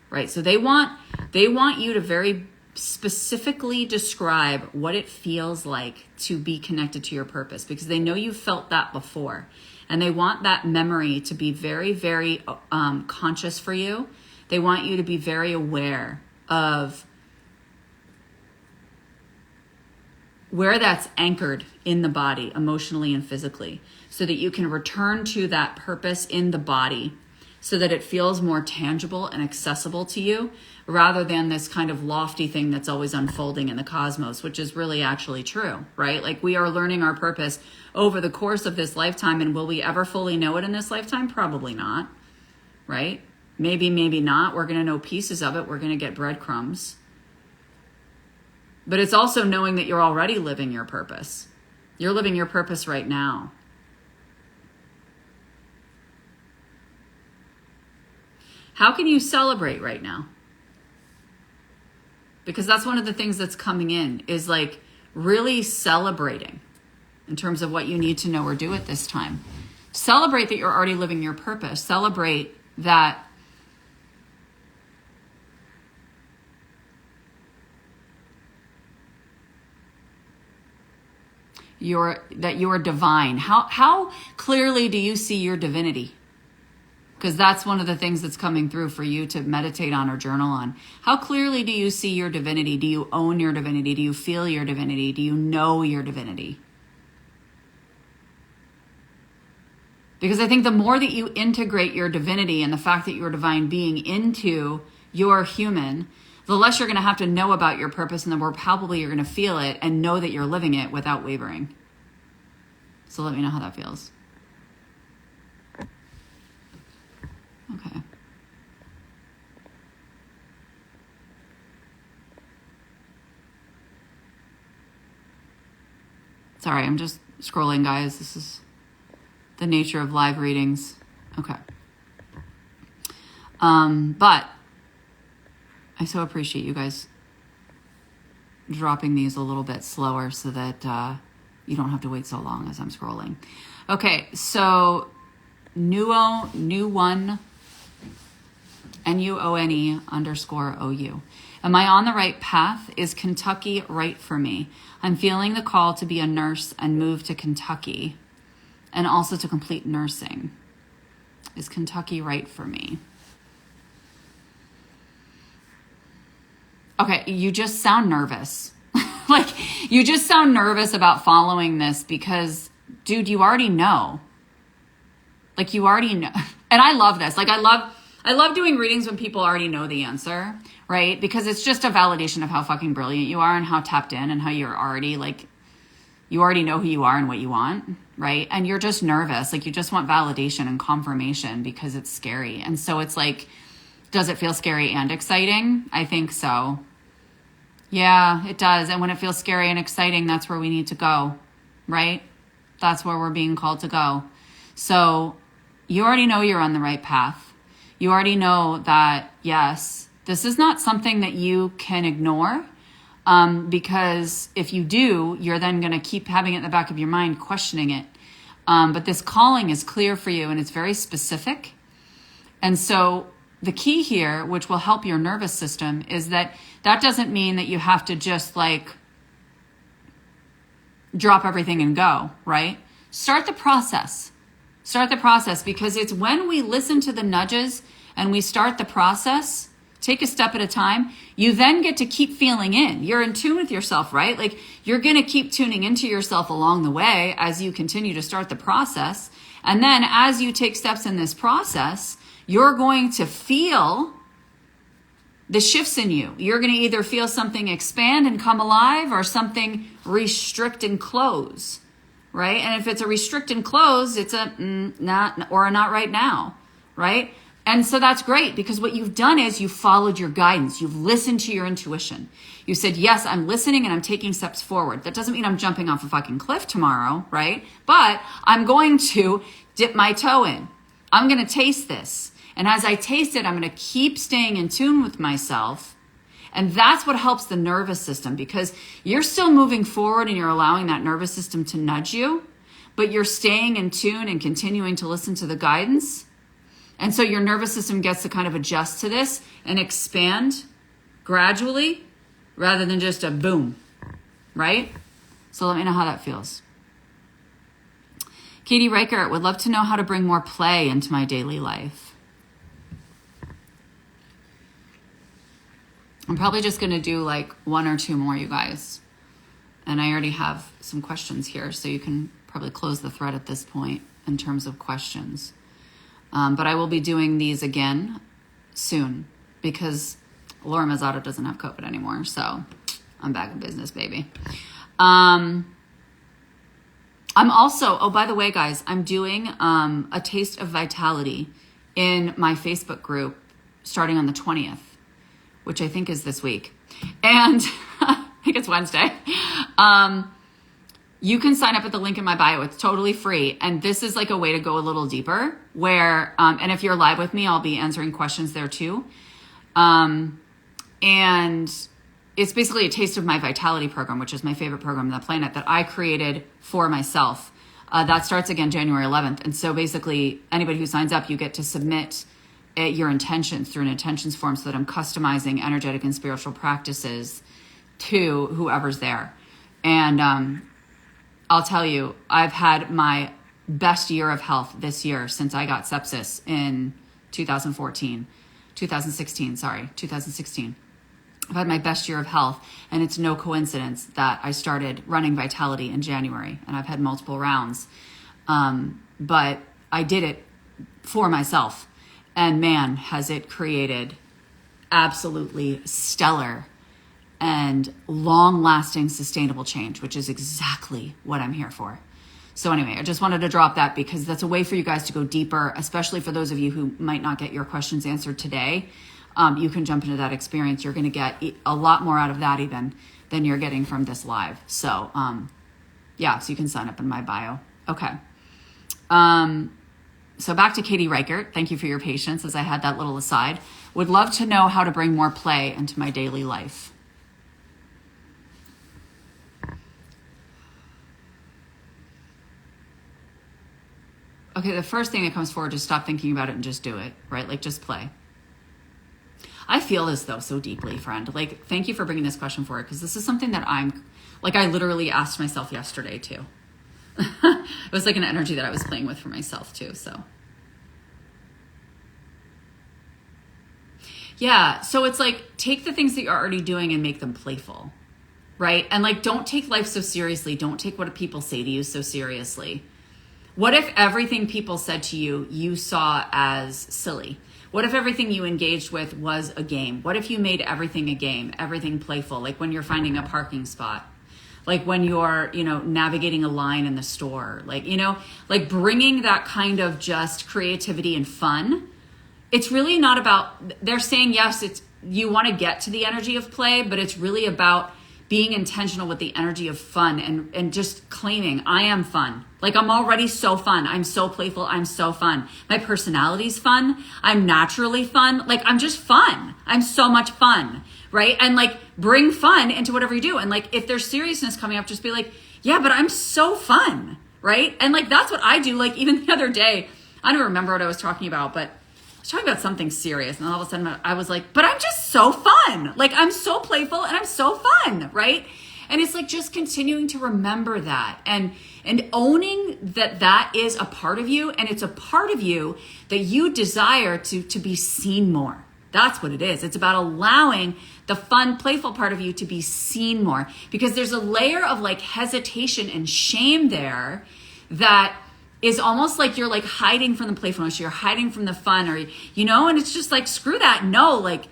right? So they want you to very specifically describe what it feels like to be connected to your purpose, because they know you've felt that before, and they want that memory to be very, very conscious for you. They want you to be very aware of where that's anchored in the body, emotionally and physically, so that you can return to that purpose in the body so that it feels more tangible and accessible to you, rather than this kind of lofty thing that's always unfolding in the cosmos, which is really actually true, right? Like, we are learning our purpose over the course of this lifetime, and will we ever fully know it in this lifetime? Probably not, right? Maybe not. We're going to know pieces of it. We're going to get breadcrumbs. But it's also knowing that you're already living your purpose. You're living your purpose right now. How can you celebrate right now? Because that's one of the things that's coming in, is like really celebrating in terms of what you need to know or do at this time. Celebrate that you're already living your purpose. Celebrate that you're divine. How clearly do you see your divinity? Because that's one of the things that's coming through for you to meditate on or journal on. How clearly do you see your divinity? Do you own your divinity? Do you feel your divinity? Do you know your divinity? Because I think the more that you integrate your divinity and the fact that you're a divine being into your human, the less you're going to have to know about your purpose, and the more palpably you're going to feel it and know that you're living it without wavering. So let me know how that feels. Okay. Sorry, I'm just scrolling, guys. This is the nature of live readings. Okay. But I so appreciate you guys dropping these a little bit slower so that you don't have to wait so long as I'm scrolling. Okay, so Nuone, NUONE_OU. Am I on the right path? Is Kentucky right for me? I'm feeling the call to be a nurse and move to Kentucky, and also to complete nursing. Is Kentucky right for me? Okay, you just sound nervous. Like, you just sound nervous about following this because, dude, you already know. Like, you already know. And I love this. Like, I love doing readings when people already know the answer, right? Because it's just a validation of how fucking brilliant you are and how tapped in and how you're already, like, you already know who you are and what you want, right? And you're just nervous. Like, you just want validation and confirmation because it's scary. And so it's like, does it feel scary and exciting? I think so. Yeah, it does. And when it feels scary and exciting, that's where we need to go, right? That's where we're being called to go. So you already know you're on the right path. You already know that, yes, this is not something that you can ignore, because if you do, you're then going to keep having it in the back of your mind, questioning it. But this calling is clear for you, and it's very specific. And so the key here, which will help your nervous system, is that doesn't mean that you have to just like drop everything and go, right? Start the process. Start the process, because it's when we listen to the nudges and we start the process, take a step at a time, you then get to keep feeling in. You're in tune with yourself, right? Like, you're going to keep tuning into yourself along the way as you continue to start the process. And then as you take steps in this process, you're going to feel the shifts in you. You're going to either feel something expand and come alive or something restrict and close, right? And if it's a restrict and closed, it's a not or a not right now, right? And so that's great because what you've done is you followed your guidance. You've listened to your intuition. You said, yes, I'm listening and I'm taking steps forward. That doesn't mean I'm jumping off a fucking cliff tomorrow, right? But I'm going to dip my toe in. I'm going to taste this. And as I taste it, I'm going to keep staying in tune with myself. And that's what helps the nervous system because you're still moving forward and you're allowing that nervous system to nudge you, but you're staying in tune and continuing to listen to the guidance. And so your nervous system gets to kind of adjust to this and expand gradually rather than just a boom, right? So let me know how that feels. Katie Reichert would love to know how to bring more play into my daily life. I'm probably just going to do like one or two more, you guys. And I already have some questions here, so you can probably close the thread at this point in terms of questions. But I will be doing these again soon because Laura Mazzotta doesn't have COVID anymore. So I'm back in business, baby. I'm also, oh, by the way, guys, I'm doing a Taste of Vitality in my Facebook group starting on the 20th, which I think is this week. And I think it's Wednesday. You can sign up at the link in my bio. It's totally free. And this is like a way to go a little deeper where, and if you're live with me, I'll be answering questions there too. And it's basically a taste of my vitality program, which is my favorite program on the planet that I created for myself. That starts again January 11th. And so basically anybody who signs up, you get to submit your intentions through an intentions form so that I'm customizing energetic and spiritual practices to whoever's there. And, I'll tell you, I've had my best year of health this year since I got sepsis in 2016. I've had my best year of health, and it's no coincidence that I started running Vitality in January, and I've had multiple rounds. But I did it for myself, and man, has it created absolutely stellar and long-lasting sustainable change, which is exactly what I'm here for. So anyway, I just wanted to drop that because that's a way for you guys to go deeper, especially for those of you who might not get your questions answered today. You can jump into that experience. You're going to get a lot more out of that even than you're getting from this live. So yeah, so you can sign up in my bio. Okay. So back to Katie Reichert. Thank you for your patience as I had that little aside. Would love to know how to bring more play into my daily life. Okay, the first thing that comes forward is stop thinking about it and just do it, right? Like just play. I feel this though so deeply, friend. Like, thank you for bringing this question forward because this is something that I literally asked myself yesterday too. It was like an energy that I was playing with for myself too, so. Yeah, so it's like, take the things that you're already doing and make them playful, right? And like, don't take life so seriously. Don't take what people say to you so seriously. What if everything people said to you, you saw as silly? What if everything you engaged with was a game? What if you made everything a game, everything playful? Like when you're finding a parking spot, like when you're, navigating a line in the store, like bringing that kind of just creativity and fun. It's really not about, they're saying, yes, you want to get to the energy of play, but it's really about being intentional with the energy of fun and just claiming I am fun. Like I'm already so fun. I'm so playful. I'm so fun. My personality's fun. I'm naturally fun. Like I'm just fun. I'm so much fun. Right. And like bring fun into whatever you do. And like, if there's seriousness coming up, just be like, yeah, but I'm so fun. Right. And like, that's what I do. Like even the other day, I don't remember what I was talking about, but I was talking about something serious, and all of a sudden I was like, but I'm just so fun. Like I'm so playful and I'm so fun, right? And it's like just continuing to remember that and owning that is a part of you, and it's a part of you that you desire to be seen more. That's what it is. It's about allowing the fun, playful part of you to be seen more, because there's a layer of like hesitation and shame there that is almost like you're like hiding from the playfulness, you're hiding from the fun, or, and it's just like, screw that. No, like,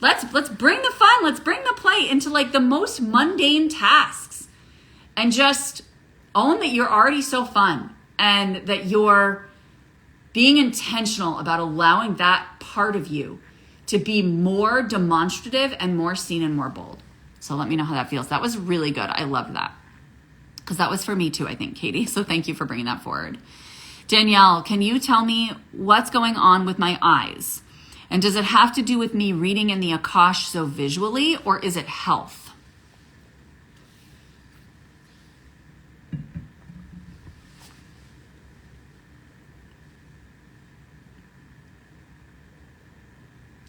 let's bring the fun, let's bring the play into like the most mundane tasks and just Own that you're already so fun and that you're being intentional about allowing that part of you to be more demonstrative and more seen and more bold. So let me know how that feels. That was really good. I loved that. Because that was for me too, I think, Katie. So thank you for bringing that forward. Danielle, can you tell me what's going on with my eyes? And does it have to do with me reading in the Akash so visually, or is it health?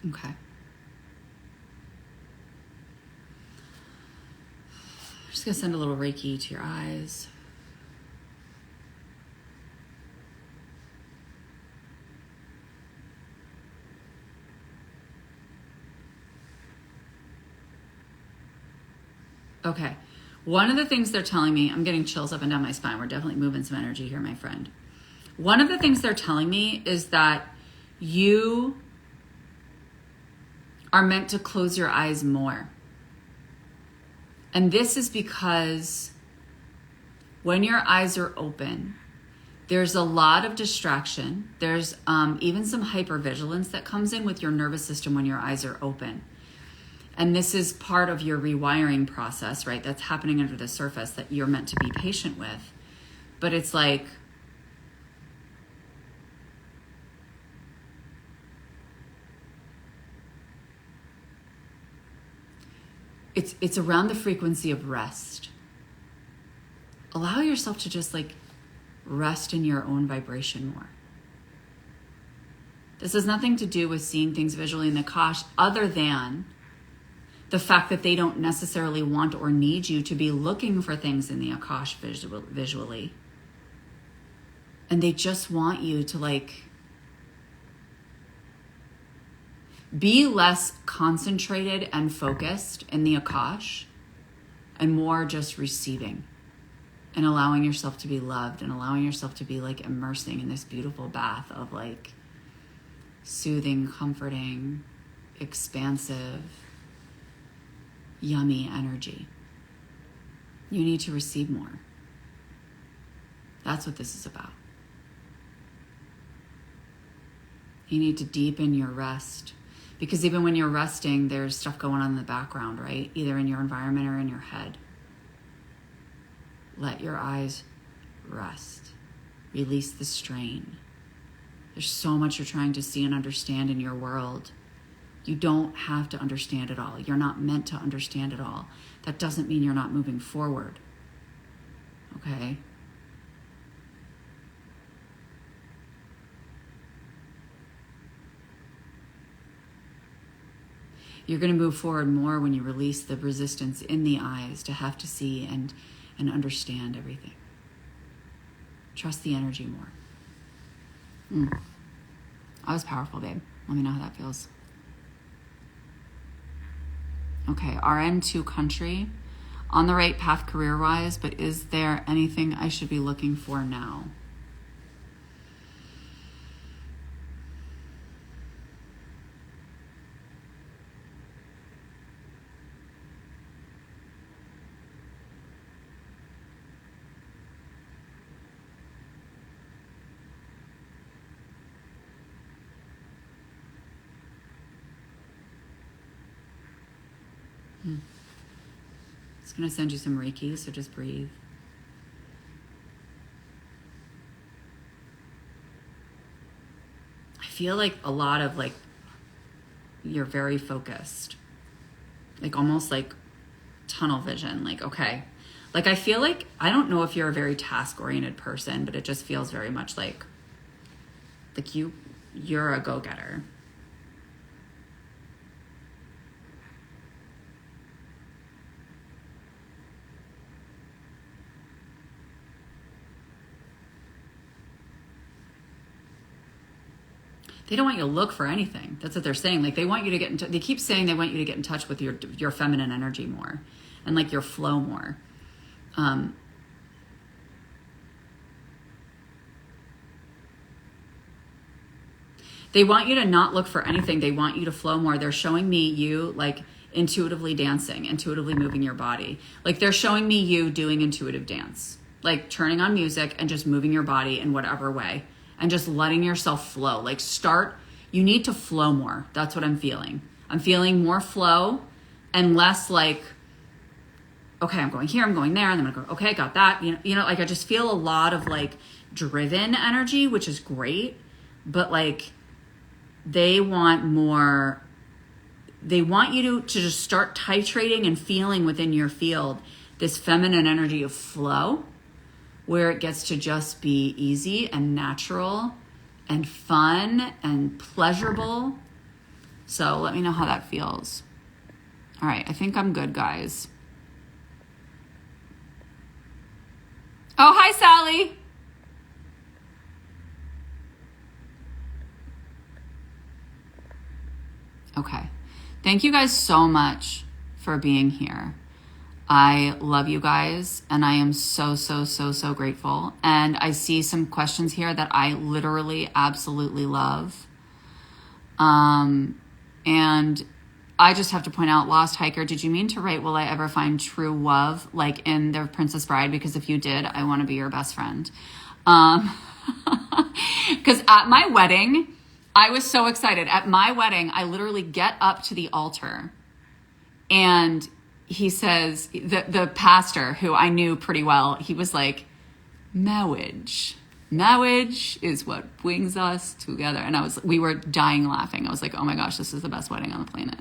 Okay. I'm just going to send a little Reiki to your eyes. Okay. One of the things they're telling me, I'm getting chills up and down my spine. We're definitely moving some energy here, my friend. One of the things they're telling me is that you are meant to close your eyes more. And this is because when your eyes are open, there's a lot of distraction. There's even some hypervigilance that comes in with your nervous system when your eyes are open. And this is part of your rewiring process, right? That's happening under the surface that you're meant to be patient with. But it's like, it's around the frequency of rest. Allow yourself to just like rest in your own vibration more. This has nothing to do with seeing things visually in the Akash other than the fact that they don't necessarily want or need you to be looking for things in the Akash visually. And they just want you to like be less concentrated and focused in the Akash and more just receiving and allowing yourself to be loved and allowing yourself to be like immersing in this beautiful bath of like soothing, comforting, expansive, yummy energy. You need to receive more. That's what this is about. You need to deepen your rest. Because even when you're resting, there's stuff going on in the background, right? Either in your environment or in your head. Let your eyes rest. Release the strain. There's so much you're trying to see and understand in your world. You don't have to understand it all. You're not meant to understand it all. That doesn't mean you're not moving forward. Okay? You're going to move forward more when you release the resistance in the eyes to have to see and understand everything. Trust the energy more. That was powerful, babe. Let me know how that feels. Okay, RN2 country. On the right path career-wise, but is there anything I should be looking for now? It's going to send you some Reiki, so just breathe. I feel like a lot of like, you're very focused. Like almost like tunnel vision. Like, okay. Like I feel like, I don't know if you're a very task-oriented person, but it just feels very much like you're a go-getter. They don't want you to look for anything. That's what they're saying. Like they want you to get into, they keep saying they want you to get in touch with your feminine energy more and like your flow more. They want you to not look for anything. They want you to flow more. They're showing me you like intuitively dancing, intuitively moving your body. Like they're showing me you doing intuitive dance. like turning on music and just moving your body in whatever way and just letting yourself flow. Like you need to flow more. That's what I'm feeling. I'm feeling more flow and less like, okay, I'm going here, I'm going there, and then I'm gonna go, okay, got that. You know, like I just feel a lot of like driven energy, which is great, but like they want more. They want you to just start titrating and feeling within your field this feminine energy of flow, where it gets to just be easy and natural and fun and pleasurable. So let me know how that feels. All right, I think I'm good, guys. Oh, hi, Sally. Okay. Thank you guys so much for being here. I love you guys, and I am so, so, so, so grateful. And I see some questions here that I literally absolutely love. And I just have to point out, Lost Hiker, did you mean to write, will I ever find true love, like in The Princess Bride? Because if you did, I want to be your best friend. Because at my wedding, I was so excited. At my wedding, I literally get up to the altar and he says, the pastor who I knew pretty well, he was like, marriage is what brings us together. And we were dying laughing. I was like, oh my gosh, this is the best wedding on the planet.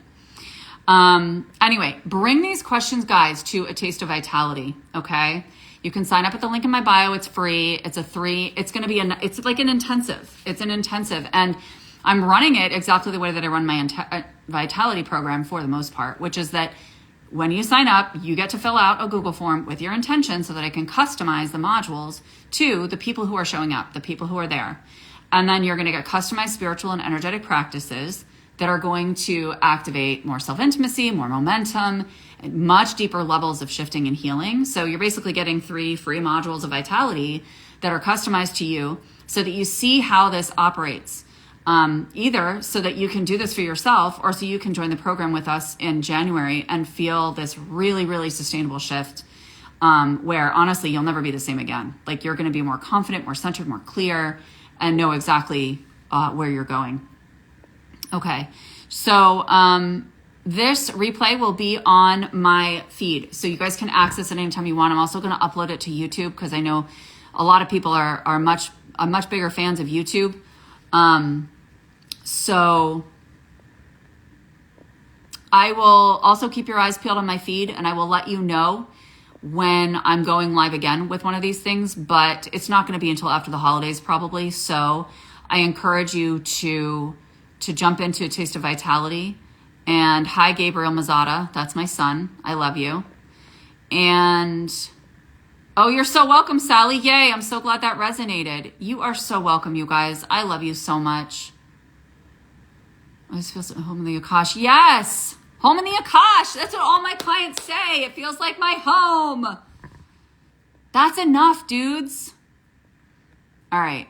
Anyway, bring these questions, guys, to A Taste of Vitality. Okay. You can sign up at the link in my bio. It's free. It's it's like an intensive. It's an intensive. And I'm running it exactly the way that I run my Vitality program for the most part, which is that when you sign up, you get to fill out a Google form with your intention so that I can customize the modules to the people who are showing up, the people who are there. And then you're going to get customized spiritual and energetic practices that are going to activate more self-intimacy, more momentum, and much deeper levels of shifting and healing. So you're basically getting 3 free modules of Vitality that are customized to you so that you see how this operates. Either so that you can do this for yourself or so you can join the program with us in January and feel this really, really sustainable shift where honestly, you'll never be the same again. Like you're going to be more confident, more centered, more clear, and know exactly where you're going. Okay. So this replay will be on my feed. So you guys can access it anytime you want. I'm also going to upload it to YouTube because I know a lot of people are much bigger fans of YouTube. So I will also keep your eyes peeled on my feed and I will let you know when I'm going live again with one of these things, but it's not going to be until after the holidays probably. So I encourage you to jump into A Taste of Vitality. And hi, Gabriel Mazzotta. That's my son. I love you. And oh, you're so welcome, Sally. Yay. I'm so glad that resonated. You are so welcome, you guys. I love you so much. I just feel home in the Akash. Yes. Home in the Akash. That's what all my clients say. It feels like my home. That's enough, dudes. All right.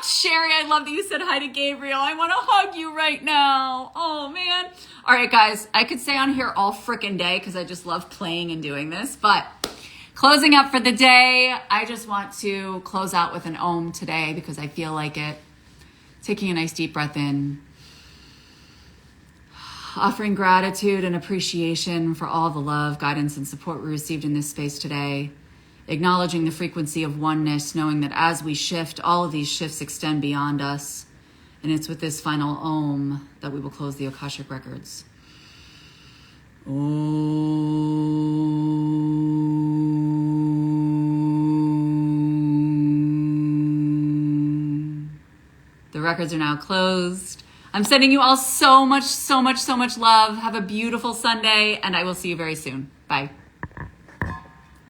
Sherry, I love that you said hi to Gabriel. I want to hug you right now. Oh, man. All right, guys. I could stay on here all freaking day because I just love playing and doing this. But closing up for the day, I just want to close out with an Om today because I feel like it. Taking a nice deep breath in. Offering gratitude and appreciation for all the love, guidance, and support we received in this space today. Acknowledging the frequency of oneness, knowing that as we shift, all of these shifts extend beyond us. And it's with this final Om that we will close the Akashic Records. Om. The records are now closed. I'm sending you all so much love. Have a beautiful Sunday, and I will see you very soon. Bye.